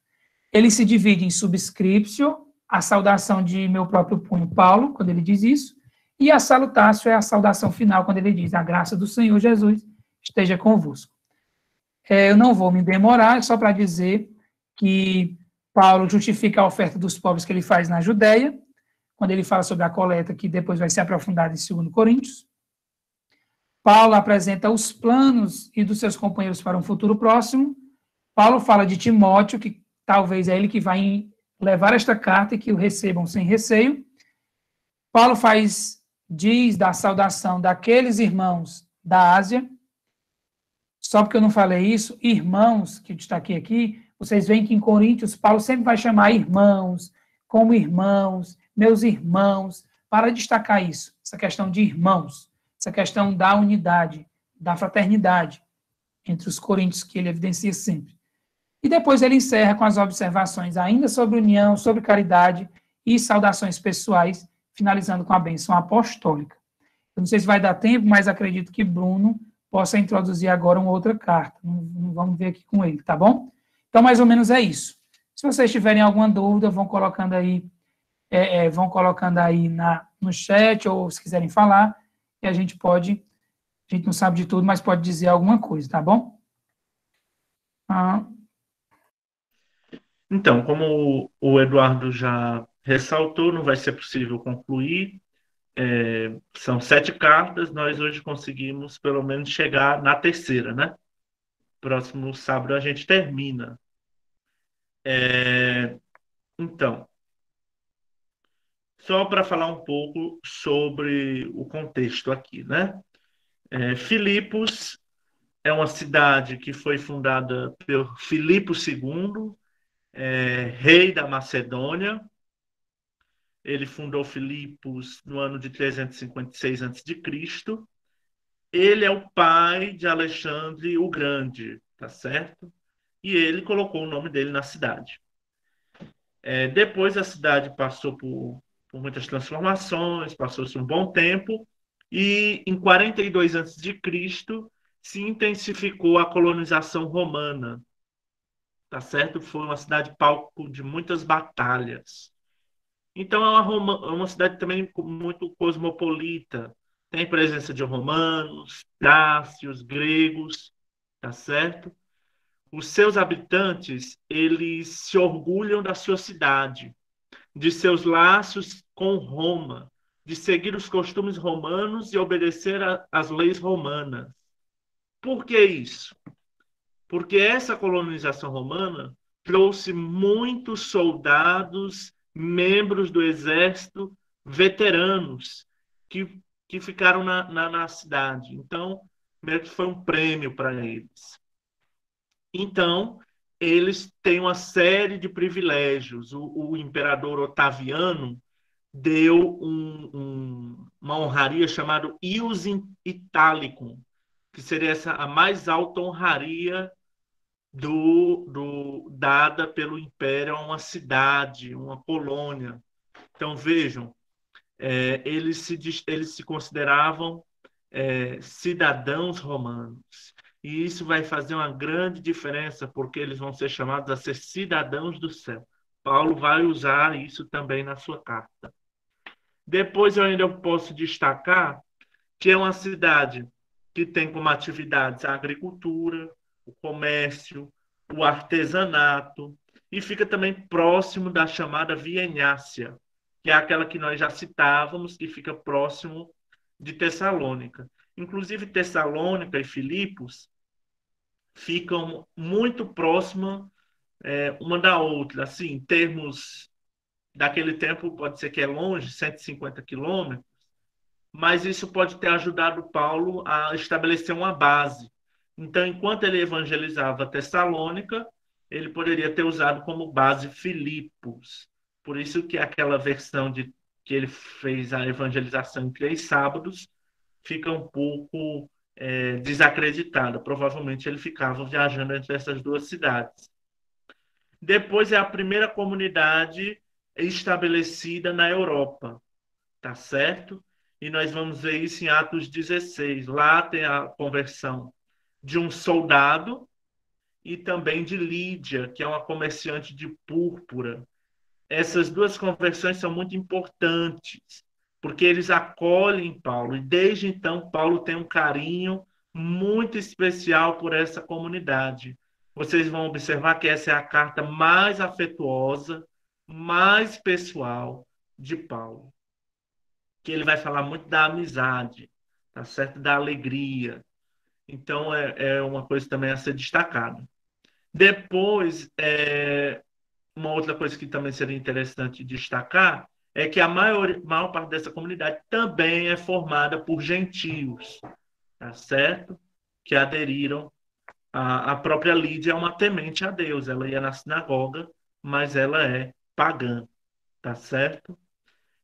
Ele se divide em subscriptio, a saudação de meu próprio punho, Paulo, quando ele diz isso, e a salutatio é a saudação final, quando ele diz: a graça do Senhor Jesus esteja convosco. Eu não vou me demorar, só para dizer que Paulo justifica a oferta dos pobres que ele faz na Judéia, quando ele fala sobre a coleta, que depois vai ser aprofundada em 2 Coríntios. Paulo apresenta os planos e dos seus companheiros para um futuro próximo. Paulo fala de Timóteo, que talvez é ele que vai levar esta carta e que o recebam sem receio. Paulo diz da saudação daqueles irmãos da Ásia. Só porque eu não falei isso, irmãos, que eu destaquei aqui, vocês veem que em Coríntios, Paulo sempre vai chamar irmãos, como irmãos, meus irmãos, para destacar isso, essa questão de irmãos, essa questão da unidade, da fraternidade entre os coríntios, que ele evidencia sempre. E depois ele encerra com as observações ainda sobre união, sobre caridade e saudações pessoais, finalizando com a bênção apostólica. Eu não sei se vai dar tempo, mas acredito que Bruno possa introduzir agora uma outra carta. Não vamos ver aqui com ele, tá bom? Então, mais ou menos é isso. Se vocês tiverem alguma dúvida, vão colocando aí no chat, ou se quiserem falar, e a gente não sabe de tudo, mas pode dizer alguma coisa, tá bom? Então, como o Eduardo já ressaltou, não vai ser possível concluir. São 7 cartas, nós hoje conseguimos pelo menos chegar na terceira, né? Próximo sábado a gente termina. Então, só para falar um pouco sobre o contexto aqui, né? Filipos é uma cidade que foi fundada por Filipe II, rei da Macedônia. Ele fundou Filipos no ano de 356 a.C. Ele é o pai de Alexandre o Grande, tá certo? E ele colocou o nome dele na cidade. Depois a cidade passou por muitas transformações, passou-se um bom tempo, e em 42 a.C. se intensificou a colonização romana, tá certo? Foi uma cidade palco de muitas batalhas. Então é uma cidade também muito cosmopolita. Tem presença de romanos, dácios, gregos, tá certo? Os seus habitantes, eles se orgulham da sua cidade, de seus laços com Roma, de seguir os costumes romanos e obedecer às leis romanas. Por que isso? Porque essa colonização romana trouxe muitos soldados, membros do exército, veteranos, que ficaram na cidade. Então, meio que foi um prêmio para eles. Então, eles têm uma série de privilégios. O imperador Otaviano deu uma honraria chamada Ius Italicum, que seria a mais alta honraria dada pelo Império a uma cidade, uma colônia. Então, vejam, eles se consideravam cidadãos romanos. E isso vai fazer uma grande diferença, porque eles vão ser chamados a ser cidadãos do céu. Paulo vai usar isso também na sua carta. Depois eu ainda posso destacar que é uma cidade que tem como atividades a agricultura, o comércio, o artesanato, e fica também próximo da chamada Via Egnácia, que é aquela que nós já citávamos, que fica próximo de Tessalônica. Inclusive, Tessalônica e Filipos ficam muito próximas uma da outra. Assim, em termos daquele tempo, pode ser que é longe, 150 quilômetros, mas isso pode ter ajudado Paulo a estabelecer uma base. Então, enquanto ele evangelizava Tessalônica, ele poderia ter usado como base Filipos. Por isso que aquela versão que ele fez a evangelização em 3 sábados fica um pouco desacreditada. Provavelmente ele ficava viajando entre essas 2 cidades. Depois é a primeira comunidade estabelecida na Europa, tá certo? E nós vamos ver isso em Atos 16. Lá tem a conversão de um soldado e também de Lídia, que é uma comerciante de púrpura. Essas 2 conversões são muito importantes, porque eles acolhem Paulo. E desde então, Paulo tem um carinho muito especial por essa comunidade. Vocês vão observar que essa é a carta mais afetuosa, mais pessoal de Paulo. Que ele vai falar muito da amizade, tá certo? Da alegria. Então, é uma coisa também a ser destacada. Depois, uma outra coisa que também seria interessante destacar é que a maior parte dessa comunidade também é formada por gentios, tá certo? Que aderiram. A própria Lídia é uma temente a Deus. Ela ia na sinagoga, mas ela é pagã, tá certo?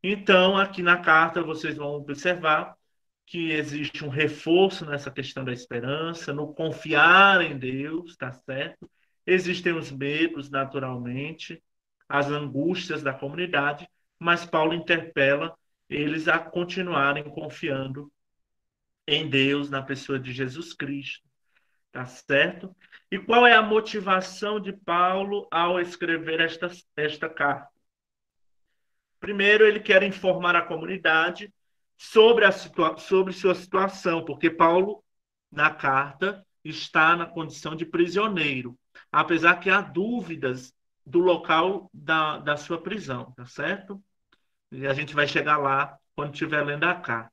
Então, aqui na carta, vocês vão observar que existe um reforço nessa questão da esperança, no confiar em Deus, tá certo? Existem os medos, naturalmente, as angústias da comunidade, mas Paulo interpela eles a continuarem confiando em Deus, na pessoa de Jesus Cristo, tá certo? E qual é a motivação de Paulo ao escrever esta carta? Primeiro, ele quer informar a comunidade sobre sua situação, porque Paulo, na carta, está na condição de prisioneiro, apesar que há dúvidas do local da sua prisão, tá certo? E a gente vai chegar lá quando estiver lendo a carta.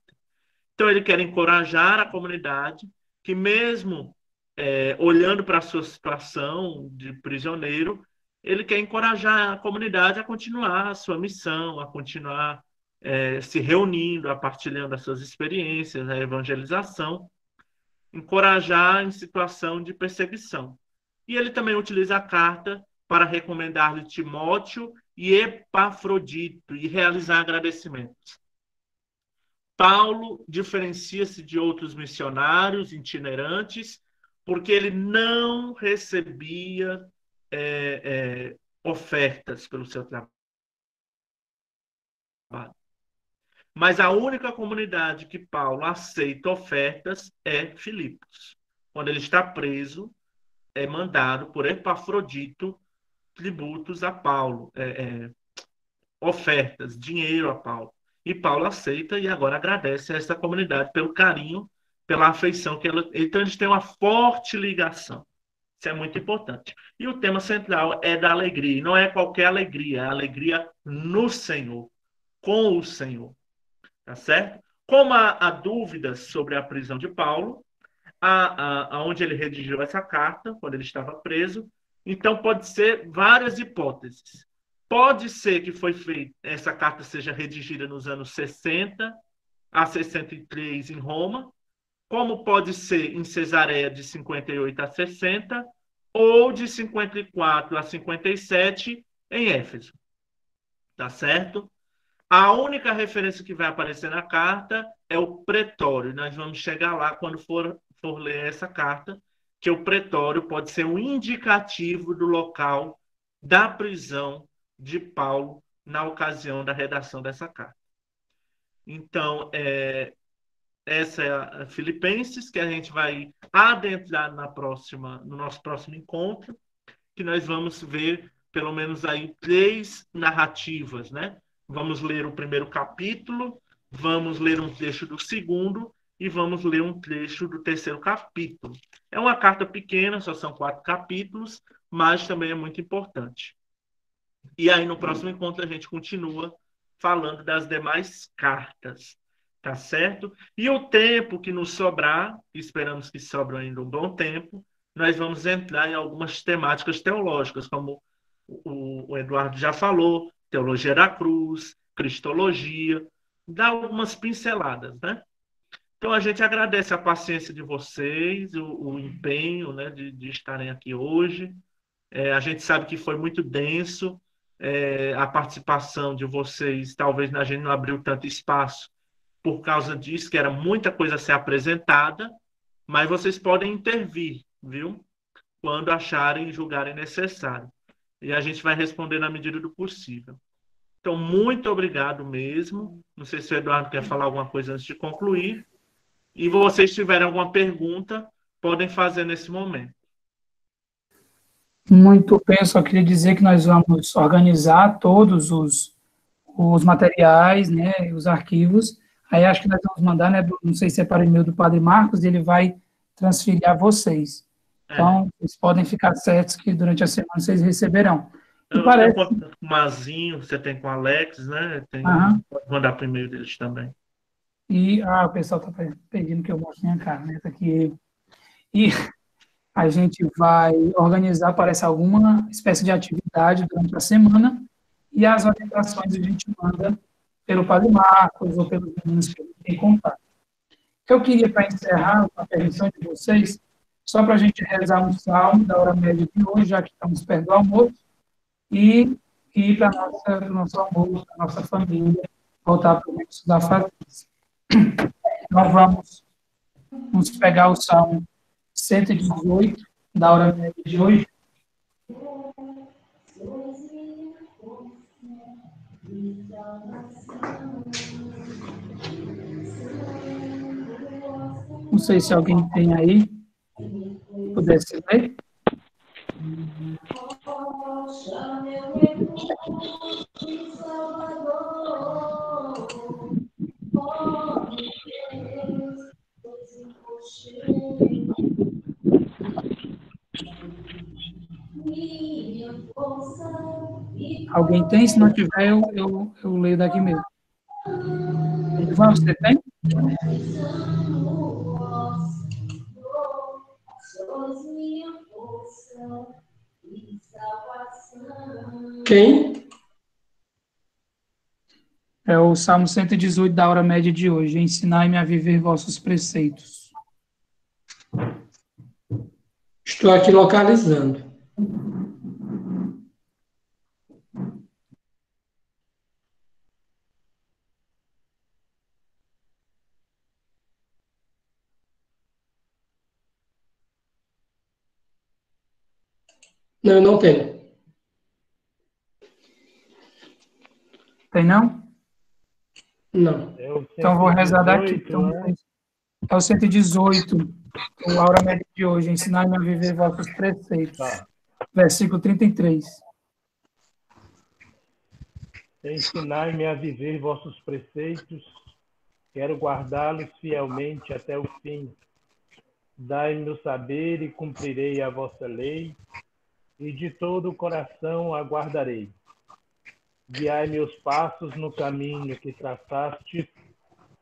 Então, ele quer encorajar a comunidade que, mesmo olhando para a sua situação de prisioneiro, ele quer encorajar a comunidade a continuar a sua missão, a continuar se reunindo, a partilhando as suas experiências, a evangelização, encorajar em situação de perseguição. E ele também utiliza a carta para recomendar-lhe Timóteo e Epafrodito e realizar agradecimentos. Paulo diferencia-se de outros missionários itinerantes porque ele não recebia ofertas pelo seu trabalho. Mas a única comunidade que Paulo aceita ofertas é Filipos. Quando ele está preso, é mandado por Epafrodito tributos a Paulo, ofertas, dinheiro a Paulo. E Paulo aceita e agora agradece a essa comunidade pelo carinho, pela afeição que ela... Então, eles têm uma forte ligação. Isso é muito importante. E o tema central é da alegria. E não é qualquer alegria, é a alegria no Senhor, com o Senhor. Tá certo? Como há dúvidas sobre a prisão de Paulo, aonde ele redigiu essa carta, quando ele estava preso. Então, pode ser várias hipóteses. Pode ser que essa carta seja redigida nos anos 60 a 63 em Roma, como pode ser em Cesareia de 58 a 60, ou de 54 a 57 em Éfeso. Tá certo? A única referência que vai aparecer na carta é o pretório. Nós vamos chegar lá quando for ler essa carta, que o pretório pode ser um indicativo do local da prisão de Paulo na ocasião da redação dessa carta. Então, essa é a Filipenses, que a gente vai adentrar no nosso próximo encontro, que nós vamos ver pelo menos aí 3 narrativas, né? Vamos ler o primeiro capítulo, vamos ler um trecho do segundo e vamos ler um trecho do terceiro capítulo. É uma carta pequena, só são 4 capítulos, mas também é muito importante. E aí, no próximo encontro, a gente continua falando das demais cartas, tá certo? E o tempo que nos sobrar, esperamos que sobre ainda um bom tempo, nós vamos entrar em algumas temáticas teológicas, como o Eduardo já falou, teologia da cruz, cristologia, dá algumas pinceladas, né? Então, a gente agradece a paciência de vocês, o empenho, né, de estarem aqui hoje. A gente sabe que foi muito denso, a participação de vocês, talvez a gente não abriu tanto espaço por causa disso, que era muita coisa a ser apresentada, mas vocês podem intervir, viu? Quando acharem e julgarem necessário. E a gente vai responder na medida do possível. Então, muito obrigado mesmo. Não sei se o Eduardo quer falar alguma coisa antes de concluir. E vocês tiverem alguma pergunta, podem fazer nesse momento. Muito bem, eu só queria dizer que nós vamos organizar todos os materiais, né, os arquivos. Aí acho que nós vamos mandar, né, não sei se é para o e-mail do Padre Marcos, ele vai transferir a vocês. Então, vocês podem ficar certos que durante a semana vocês receberão. Eu parece... tenho contato com o Mazinho, você tem com o Alex, né? Pode mandar para o e-mail deles também. E o pessoal está pedindo que eu mostre minha cara, né? Tá aqui. E a gente vai organizar, parece, alguma espécie de atividade durante a semana, e as orientações a gente manda pelo Padre Marcos ou pelos meninos que tem contato. Eu queria, para encerrar, com a permissão de vocês, só para a gente rezar um salmo da hora média de hoje, já que estamos perto do almoço, e ir para o nosso almoço, para a nossa família, voltar para o estudar fraternização. Então, vamos pegar o salmo 118, da hora média de hoje. Não sei se alguém tem aí, pudesse ler. Alguém tem? Se não tiver, eu leio daqui mesmo. Você tem? Quem? É o Salmo 118 da hora média de hoje. Ensinai-me a viver vossos preceitos. Estou aqui localizando. Não, eu não tenho. Tem não? Não. Então, vou rezar daqui. Então, é o 118, a hora média de hoje. Ensinai-me a viver vossos preceitos. Tá. Versículo 33. Ensinai-me a viver vossos preceitos, quero guardá-los fielmente até o fim. Dai-me o saber e cumprirei a vossa lei, e de todo o coração aguardarei. Guiai meus passos no caminho que traçaste,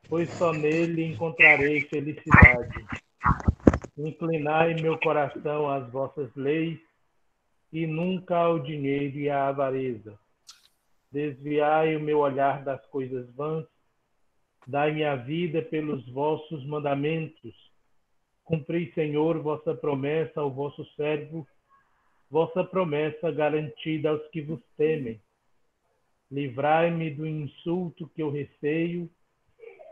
pois só nele encontrarei felicidade. Inclinai meu coração às vossas leis, e nunca ao dinheiro e à avareza. Desviai o meu olhar das coisas vãs, dai-me a vida pelos vossos mandamentos. Cumpri, Senhor, vossa promessa ao vosso servo, vossa promessa garantida aos que vos temem. Livrai-me do insulto que eu receio,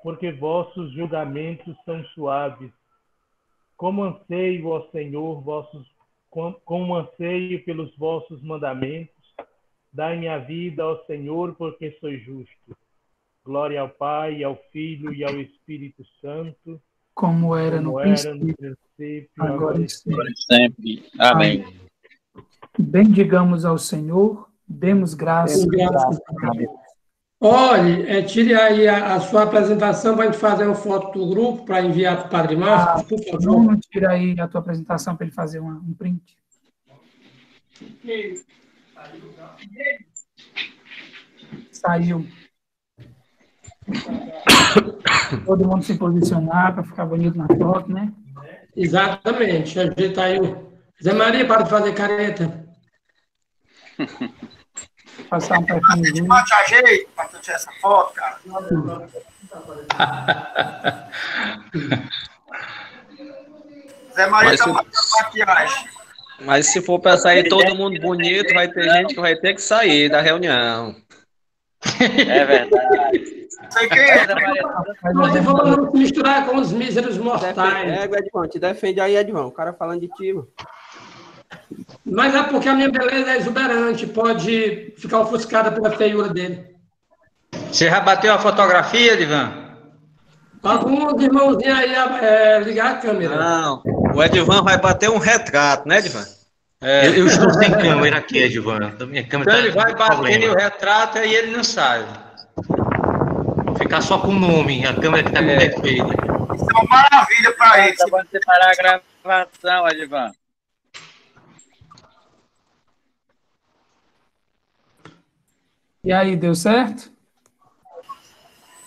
porque vossos julgamentos são suaves. Como anseio, ó Senhor, como anseio pelos vossos mandamentos, dai-me a vida, ó Senhor, porque sois justo. Glória ao Pai, ao Filho e ao Espírito Santo, como era no princípio, agora e sempre. Amém. Bendigamos ao Senhor, demos graças a Deus. Olhe, tire aí a sua apresentação para a gente fazer uma foto do grupo para enviar para o Padre Márcio, por favor. Bruno, tira aí a tua apresentação para ele fazer um print. Saiu. Todo mundo se posicionar para ficar bonito na foto, né? Exatamente. Ajeita aí o Zé Maria, para de fazer careta. Passar um perfumezinho. Te ajeito para tu tirar essa foto, cara. Zé Maria tá fazendo maquiagem. Mas se for para sair todo mundo bonito, vai ter gente que vai ter que sair da reunião. É verdade. Sei quem é. Nós vamos se misturar com os míseros mortais. Edvão, te defende aí, Edvão. O cara falando de ti, mano. Mas é porque a minha beleza é exuberante, pode ficar ofuscada pela feiura dele. Você já bateu a fotografia, Edivan? Alguns irmãozinhos aí ligar a câmera. Não, o Edivan vai bater um retrato, né, Edivan? Eu estou sem câmera aqui, Edivan. Minha câmera Então ele vai bater o retrato e ele não sai. Vou ficar só com o nome, a câmera que está com defeito. Isso é uma maravilha para ele. Vamos separar a gravação, Edivan. E aí, deu certo?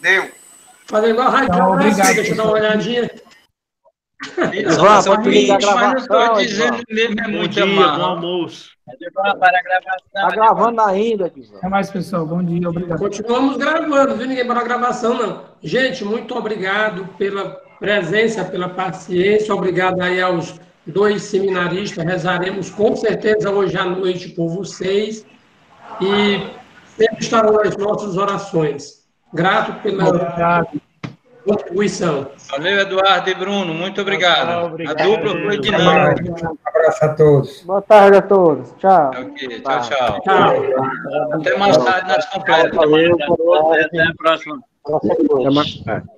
Deu. Fazer igual a Rádio Então, obrigado, deixa eu dar uma olhadinha. Ivan, pode pedir a gravação. Mas eu estou dizendo mesmo, é muito bom almoço. Edivan, para a gravação. Tá gravando ainda, Edivan. Até mais, pessoal. Bom dia, obrigado. Continuamos gravando, viu? Ninguém parou a gravação, não. Gente, muito obrigado pela presença, pela paciência. Obrigado aí aos 2 seminaristas. Rezaremos com certeza hoje à noite por vocês. E sempre estarão nas nossas orações. Grato pela contribuição. Valeu, Eduardo e Bruno. Muito obrigado. Obrigado. A dupla foi dinâmica. Um abraço a todos. Boa tarde a todos. Tchau. Ok, tchau, tchau. Tchau. Até mais tarde nas completas. Valeu, até a próxima. Até mais tarde.